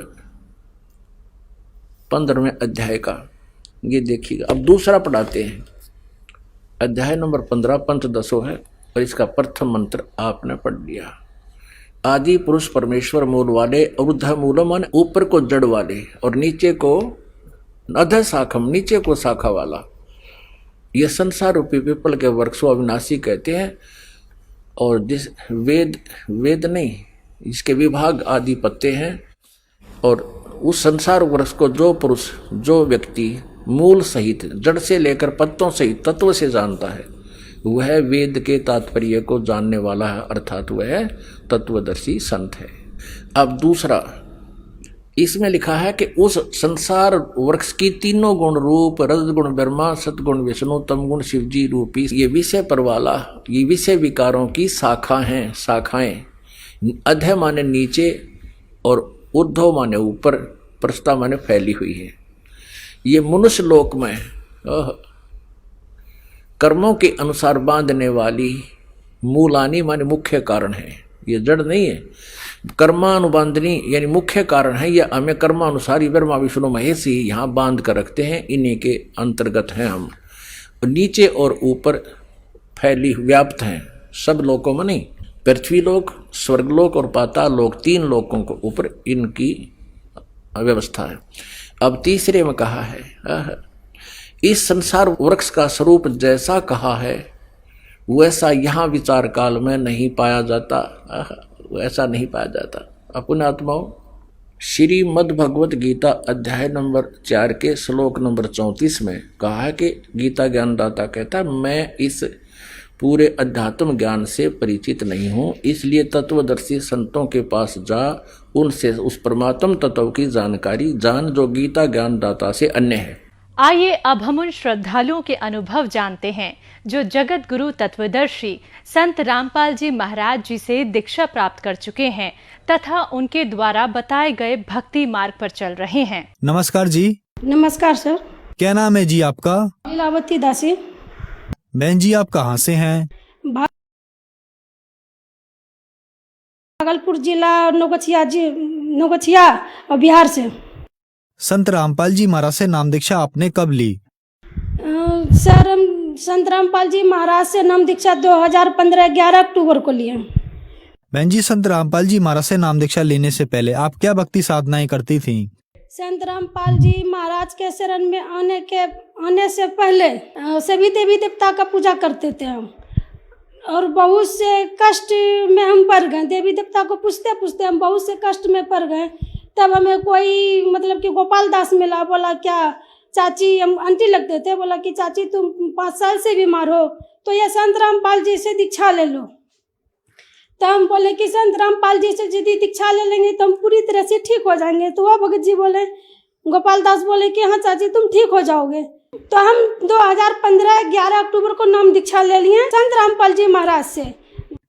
15वें अध्याय का, ये देखिएगा। अब दूसरा पढ़ाते हैं, अध्याय नंबर 15 पंचदशो है, और इसका प्रथम मंत्र आपने पढ़ लिया। आदि पुरुष परमेश्वर मूल वाले, ऊर्ध्व मूलम माने ऊपर को जड़ वाले, और नीचे को अधः शाखम, नीचे को शाखा वाला। ये संसार रूपी पीपल के वृक्ष को अविनाशी कहते हैं। और जिस वेद नहीं, इसके विभाग आदि पत्ते हैं। और उस संसार वृक्ष को जो पुरुष, जो व्यक्ति मूल सहित, जड़ से लेकर पत्तों सहित तत्व से जानता है, वह वेद के तात्पर्य को जानने वाला है, अर्थात वह तत्वदर्शी संत है। अब दूसरा इसमें लिखा है कि उस संसार वृक्ष की तीनों गुण, रूप, रजगुण ब्रह्मा, सतगुण विष्णु, तमगुण शिवजी रूपी ये विषय पर वाला, ये विषय विकारों की शाखा हैं, शाखाएं। अधः माने नीचे और ऊर्ध्व माने ऊपर, प्रस्था माने फैली हुई है। ये मनुष्य लोक में कर्मों के अनुसार बांधने वाली मूलानी माने मुख्य कारण है, ये जड़ नहीं है। कर्मानुबांधनी यानी मुख्य कारण है, ये हमें कर्मानुसार ब्रह्मा विष्णु महेश ही यहाँ बांध कर रखते हैं, इन्हीं के अंतर्गत हैं हम। नीचे और ऊपर फैली व्याप्त हैं, सब लोकों में नहीं, पृथ्वी लोक, स्वर्गलोक और पाताल लोक, 3 लोकों को ऊपर इनकी व्यवस्था है। अब तीसरे में कहा है इस संसार वृक्ष का स्वरूप जैसा कहा है वैसा यहाँ विचार काल में नहीं पाया जाता, वैसा नहीं पाया जाता। अपने आत्माओं, श्रीमद् भगवत गीता अध्याय नंबर 4 के श्लोक नंबर 34 में कहा है कि गीता ज्ञानदाता कहता है मैं इस पूरे अध्यात्म ज्ञान से परिचित नहीं हूँ, इसलिए तत्वदर्शी संतों के पास जा, उनसे उस परमात्म तत्व की जानकारी जान जो गीता ज्ञानदाता से अन्य है।
आइए अब हम उन श्रद्धालुओं के अनुभव जानते हैं जो जगत गुरु तत्वदर्शी संत रामपाल जी महाराज जी से दीक्षा प्राप्त कर चुके हैं तथा उनके द्वारा बताए गए भक्ति मार्ग पर चल रहे हैं।
नमस्कार जी।
नमस्कार सर।
क्या नाम है जी आपका?
लीलावती दासी।
बहन जी आप कहाँ से हैं?
भागलपुर जिला नौगछिया और बिहार से।
संत रामपाल जी महाराज से नाम दीक्षा आपने कब ली?
सर हम संत रामपाल जी महाराज से नाम दीक्षा 2015 11 अक्टूबर को लिए।
बहन जी संत रामपाल जी महाराज से नाम दीक्षा लेने से पहले आप क्या भक्ति साधनाएं करती थीं?
संत रामपाल जी महाराज के शरण में आने से पहले सभी देवी देवता का पूजा करते थे हम, और बहुत से कष्ट में हम पड़ गए। देवी देवता को पूछते पूछते हम बहुत से कष्ट में पड़ गए। तब हमें कोई मतलब कि गोपाल दास मिला, बोला क्या चाची, हम आंटी लगते थे, बोला कि चाची तुम 5 साल से बीमार हो तो ये संत रामपाल जी से दीक्षा ले लो। तो हम बोले कि संत रामपाल जी से यदि दीक्षा ले लेंगे तो हम पूरी तरह से ठीक हो जाएंगे। तो वह भगत जी बोले, गोपाल दास बोले कि हाँ चाची तुम ठीक हो जाओगे। तो हम 2015 11 अक्टूबर को नाम दीक्षा ले लिए संत रामपाल जी महाराज से।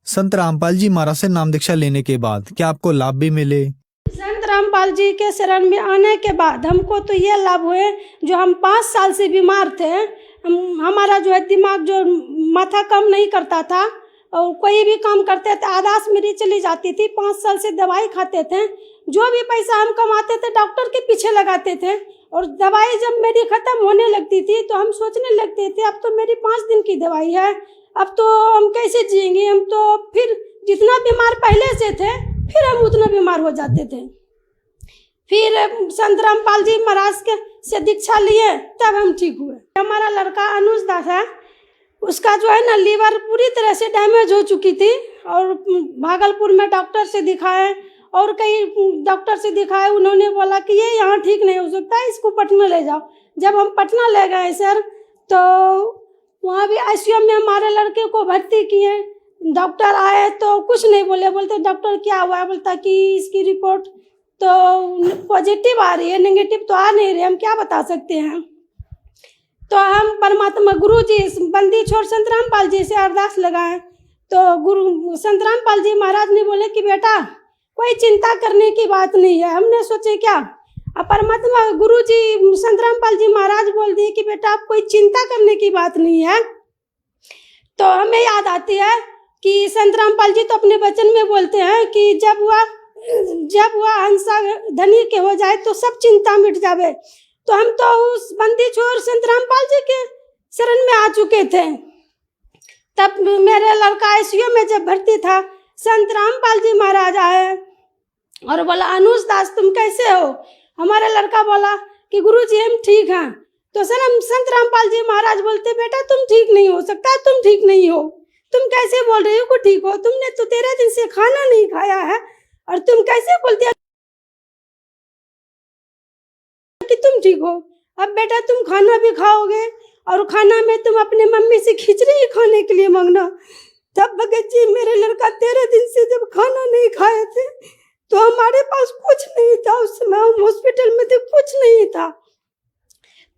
संत रामपाल जी महाराज से नाम दीक्षा लेने के बाद क्या आपको लाभ भी मिले?
संत रामपाल जी के शरण में आने के बाद हमको तो ये लाभ हुए, जो हम 5 साल से बीमार थे, हमारा जो है दिमाग जो माथा काम नहीं करता था और कोई भी काम करते थे आदास मेरी चली जाती थी। 5 साल से दवाई खाते थे, जो भी पैसा हम कमाते थे डॉक्टर के पीछे लगाते थे, और दवाई जब मेरी खत्म होने लगती थी तो हम सोचने लगते थे अब तो मेरी 5 दिन की दवाई है, अब तो हम कैसे जिएंगे। हम तो फिर जितना बीमार पहले से थे फिर हम उतना बीमार हो जाते थे। फिर संत रामपाल जी महाराज के से दीक्षा लिए तब हम ठीक हुए। हमारा लड़का अनुज दास है, उसका जो है ना लीवर पूरी तरह से डैमेज हो चुकी थी, और भागलपुर में डॉक्टर से दिखाए और कई डॉक्टर से दिखाए, उन्होंने बोला कि ये यहाँ ठीक नहीं हो सकता, इसको पटना ले जाओ। जब हम पटना ले गए सर तो वहाँ भी आईसीयू में हमारे लड़के को भर्ती किए। डॉक्टर आए तो कुछ नहीं बोले, बोलते डॉक्टर क्या हुआ है, बोलता कि इसकी रिपोर्ट तो पॉजिटिव आ रही है, नेगेटिव तो आ नहीं रही, हम क्या बता सकते हैं। तो हम परमात्मा गुरु जी बंदी छोड़ संत रामपाल जी से अरदास लगाए तो गुरु संत रामपाल जी महाराज ने बोले कि बेटा कोई चिंता करने की बात नहीं है। हमने सोचे क्या, अब परमात्मा गुरु जी संत रामपाल जी महाराज बोल दिए कि बेटा आप कोई चिंता करने की बात नहीं है। तो हमें याद आती है कि संत रामपाल जी तो अपने वचन में बोलते हैं कि जब वह हंसा धनी के हो जाए तो सब चिंता मिट जावे। तो हम तो उस बंदी छोड़ संत रामपाल जी के शरण में आ चुके थे। तब मेरा लड़का आईसीयू में जब भर्ती था, संत रामपाल जी महाराज आए और बोला अनुज दास तुम कैसे हो। हमारा लड़का बोला कि गुरु जी हम ठीक हैं। तो सर हम संत रामपाल जी महाराज बोलते बेटा तुम ठीक नहीं हो सकता, तुम ठीक नहीं हो, तुम कैसे बोल रही हो को ठीक हो, तुमने तो 13 दिन से खाना नहीं खाया है और तुम कैसे बोलते हो कि तुम ठीक हो। अब बेटा तुम खाना भी खाओगे और खाना में तुम अपने मम्मी से खिचड़ी ही खाने के लिए मांगना। तब भगत जी मेरे लड़का 13 दिन से जब खाना नहीं खाए थे तो हमारे पास कुछ नहीं था, उस समय हम हॉस्पिटल में थे, कुछ नहीं था।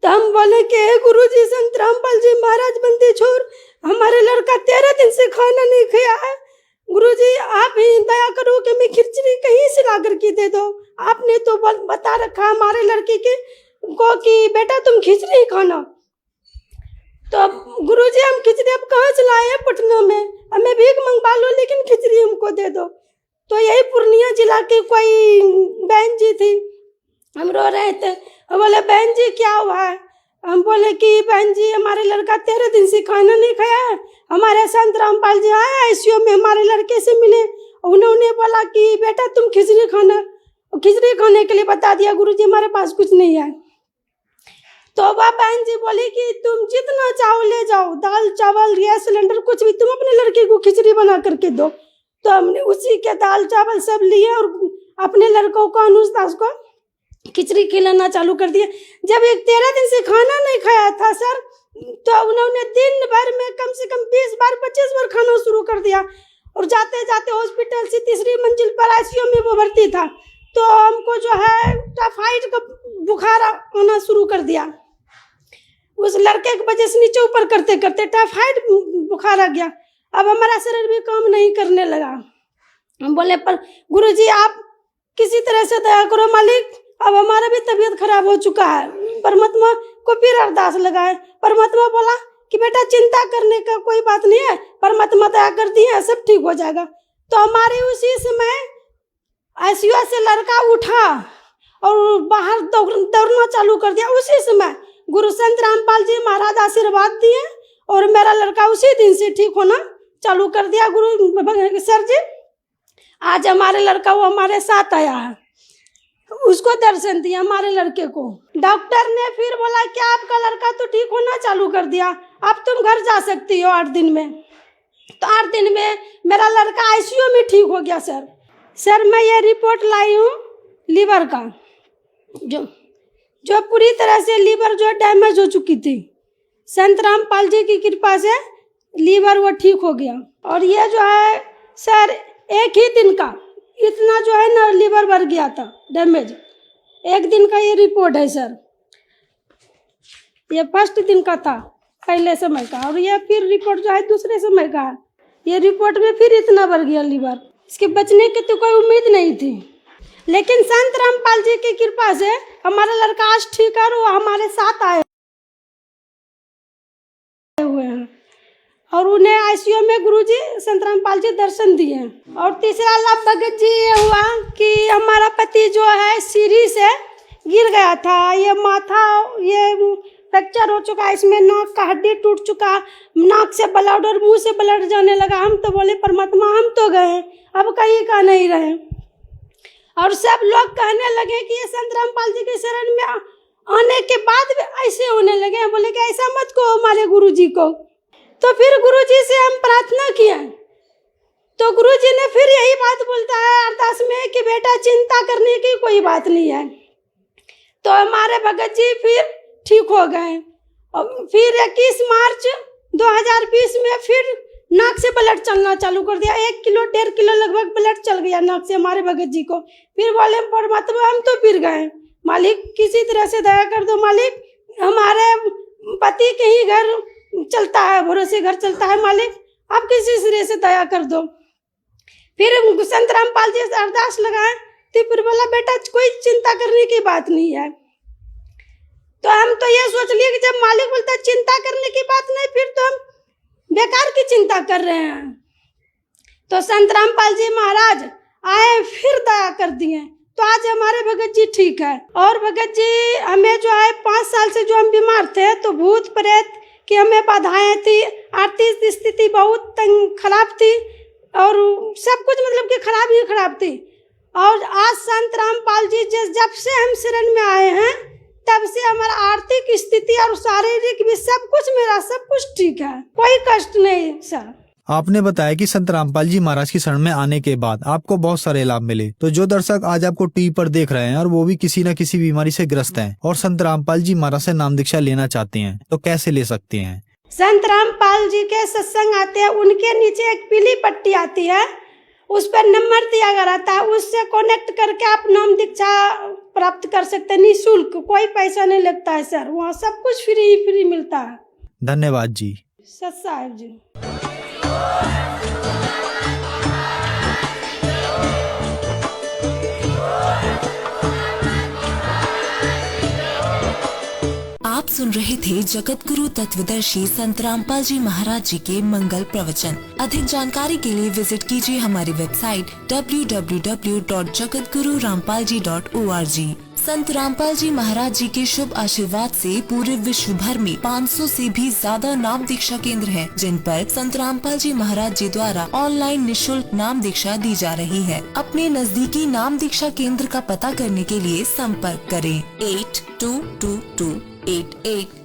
तो हम बोले कि गुरु जी संत रामपाल जी महाराज बंदी छोड़ हमारे लड़का 13 दिन से खाना नहीं खाया है, गुरु जी आप ही दया करो कि मैं खिचड़ी कहीं से ला करके दे दो। आपने तो बता रखा हमारे लड़के के को कि बेटा तुम खिचड़ी खाना। तो अब गुरुजी हम खिचड़ी अब कहाँ से लाए हैं पटना में, हमें भीख मंगवा लो लेकिन खिचड़ी हमको दे दो। तो यही पूर्णिया जिला की कोई बहन जी थी, हम रो रहे थे, वो बोले बहन जी क्या हुआ है। हम बोले कि बहन जी हमारे लड़का 13 दिन से खाना नहीं खाया है, हमारे संत रामपाल जी आए आईसीयू में हमारे लड़के से मिले, उन्होंने बोला कि बेटा तुम खिचड़ी खाना, खिचड़ी खाने के लिए बता दिया गुरुजी हमारे पास कुछ नहीं है। तो वह बहन जी बोली कि तुम जितना चाहो ले जाओ, दाल चावल गैस सिलेंडर कुछ भी, तुम अपने लड़के को खिचड़ी बना करके दो। तो हमने उसी के दाल चावल सब लिए और अपने लड़कों को अनुजदास को खिचड़ी खिलाना चालू कर दिया। जब एक 13 दिन से खाना नहीं खाया था सर, तो उन्होंने दिन भर में कम से कम 20 बार 25 बार खाना शुरू कर दिया। और जाते जाते हॉस्पिटल से 3री मंजिल पर आईसीयू में वो भर्ती था, तो हमको जो है टाइफाइड का बुखार आना शुरू कर दिया। उस लड़के की वजह से नीचे ऊपर करते करते टाइफाइड बुखार आ गया। अब हमारा शरीर भी काम नहीं करने लगा। हम बोले पर गुरुजी आप किसी तरह से दया करो मालिक, अब हमारा भी तबीयत खराब हो चुका है। परमात्मा को फिर अरदास लगाए, परमात्मा बोला कि बेटा चिंता करने का कोई बात नहीं है, परमात्मा दया करती है, सब ठीक हो जाएगा। तो हमारे उसी समय आईसीयू से लड़का उठा और बाहर दौड़ना चालू कर दिया। उसी समय गुरु संत रामपाल जी महाराज आशीर्वाद दिए और मेरा लड़का उसी दिन से ठीक होना चालू कर दिया। गुरु सर जी आज हमारे लड़का वो हमारे साथ आया है, उसको दर्शन दिया हमारे लड़के को। डॉक्टर ने फिर बोला कि आपका लड़का तो ठीक होना चालू कर दिया, अब तुम घर जा सकती हो 8 दिन में। तो 8 दिन में मेरा लड़का आईसीयू में ठीक हो गया। सर मैं ये रिपोर्ट लाई हूँ लीवर का, जो पूरी तरह से लीवर जो डैमेज हो चुकी थी। संत रामपाल जी की कृपा से लीवर वो ठीक हो गया। और ये जो है सर एक ही दिन का इतना जो है ना लीवर बढ़ गया था डैमेज, एक दिन का ये रिपोर्ट है सर। ये फर्स्ट दिन का था पहले समय का, और ये फिर रिपोर्ट जो है दूसरे समय का है। ये रिपोर्ट में फिर इतना बढ़ गया लीवर, इसके बचने की तो कोई उम्मीद नहीं थी। लेकिन संत रामपाल जी की कृपा से हमारा लड़का आज ठीक है और वो हमारे साथ आए हुए हैं। और उन्हें आईसीयू में गुरुजी संत रामपाल जी दर्शन दिए। और तीसरा लाभ भगत जी ये हुआ कि हमारा पति जो है सीढ़ी से गिर गया था, ये माथा ये फ्रैक्चर हो चुका है, इसमें नाक का हड्डी टूट चुका, नाक से ब्लड और मुंह से ब्लड जाने लगा। हम तो बोले परमात्मा हम तो गए, अब कहीं का नहीं रहे। और सब लोग कहने लगे कि ये संत रामपाल जी के शरण में आने के बाद भी ऐसे होने लगे। बोले कि ऐसा मत कहो हमारे गुरुजी को। तो फिर गुरुजी से हम प्रार्थना किया, तो गुरुजी ने फिर यही बात बोलता है अरदास में कि बेटा चिंता करने की कोई बात नहीं है। तो हमारे भगत जी फिर ठीक हो गए। और फिर 21 मार्च 2020 में फिर नाक से ब्लड चलना चालू कर दिया। 1 किलो 1.5 किलो लगभग ब्लड चल गया नाक से हमारे भगत जी को। फिर बोले परमात्मा हम तो फिर गए, मालिक किसी तरह से दया कर दो मालिक, हमारे पति के ही घर चलता है, भरोसे घर चलता है मालिक, आप किसी तरह से दया कर दो। फिर संत रामपाल जी से अरदास लगाए, तो फिर बोला बेटा कोई चिंता करने की बात नहीं है। तो हम तो ये सोच लिए कि जब मालिक बोलता है चिंता करने की बात नहीं, फिर तो हम बेकार की चिंता कर रहे हैं। तो संत रामपाल जी महाराज आए फिर दया कर दिए, तो आज हमारे भगत जी ठीक है। और भगत जी हमें जो है 5 साल से जो हम बीमार थे, तो भूत प्रेत की हमें बाधाएं थी, आर्थिक स्थिति बहुत खराब थी और सब कुछ मतलब कि खराब ही खराब थी। और आज संत रामपाल जी जब से हम शरण में आए हैं तब से हमारा आर्थिक स्थिति और शारीरिक भी सब कुछ मेरा सब कुछ ठीक है, कोई कष्ट नहीं सर।
आपने बताया कि संत रामपाल जी महाराज की शरण में आने के बाद आपको बहुत सारे लाभ मिले। तो जो दर्शक आज आपको टीवी पर देख रहे हैं और वो भी किसी न किसी बीमारी से ग्रस्त हैं और संत रामपाल जी महाराज से नाम दीक्षा लेना चाहते हैं, तो कैसे ले सकते हैं?
संत रामपाल जी के सत्संग आते हैं, उनके नीचे एक पीली पट्टी आती है, उस पर नंबर दिया गया रहता है, उससे कनेक्ट करके आप नाम दीक्षा प्राप्त कर सकते हैं निःशुल्क, कोई पैसा नहीं लगता है सर, वहाँ सब कुछ फ्री मिलता है।
धन्यवाद जी।
सत साहिब जी।
सुन रहे थे जगत गुरु तत्वदर्शी संत रामपाल जी महाराज जी के मंगल प्रवचन। अधिक जानकारी के लिए विजिट कीजिए हमारी वेबसाइट www.jagatgururampalji.org। संत रामपाल जी महाराज जी के शुभ आशीर्वाद से पूरे विश्व भर में 500 से भी ज्यादा नाम दीक्षा केंद्र हैं, जिन पर संत रामपाल जी महाराज जी द्वारा ऑनलाइन निशुल्क नाम दीक्षा दी जा रही है। अपने नजदीकी नाम दीक्षा केंद्र का पता करने के लिए संपर्क करें 822288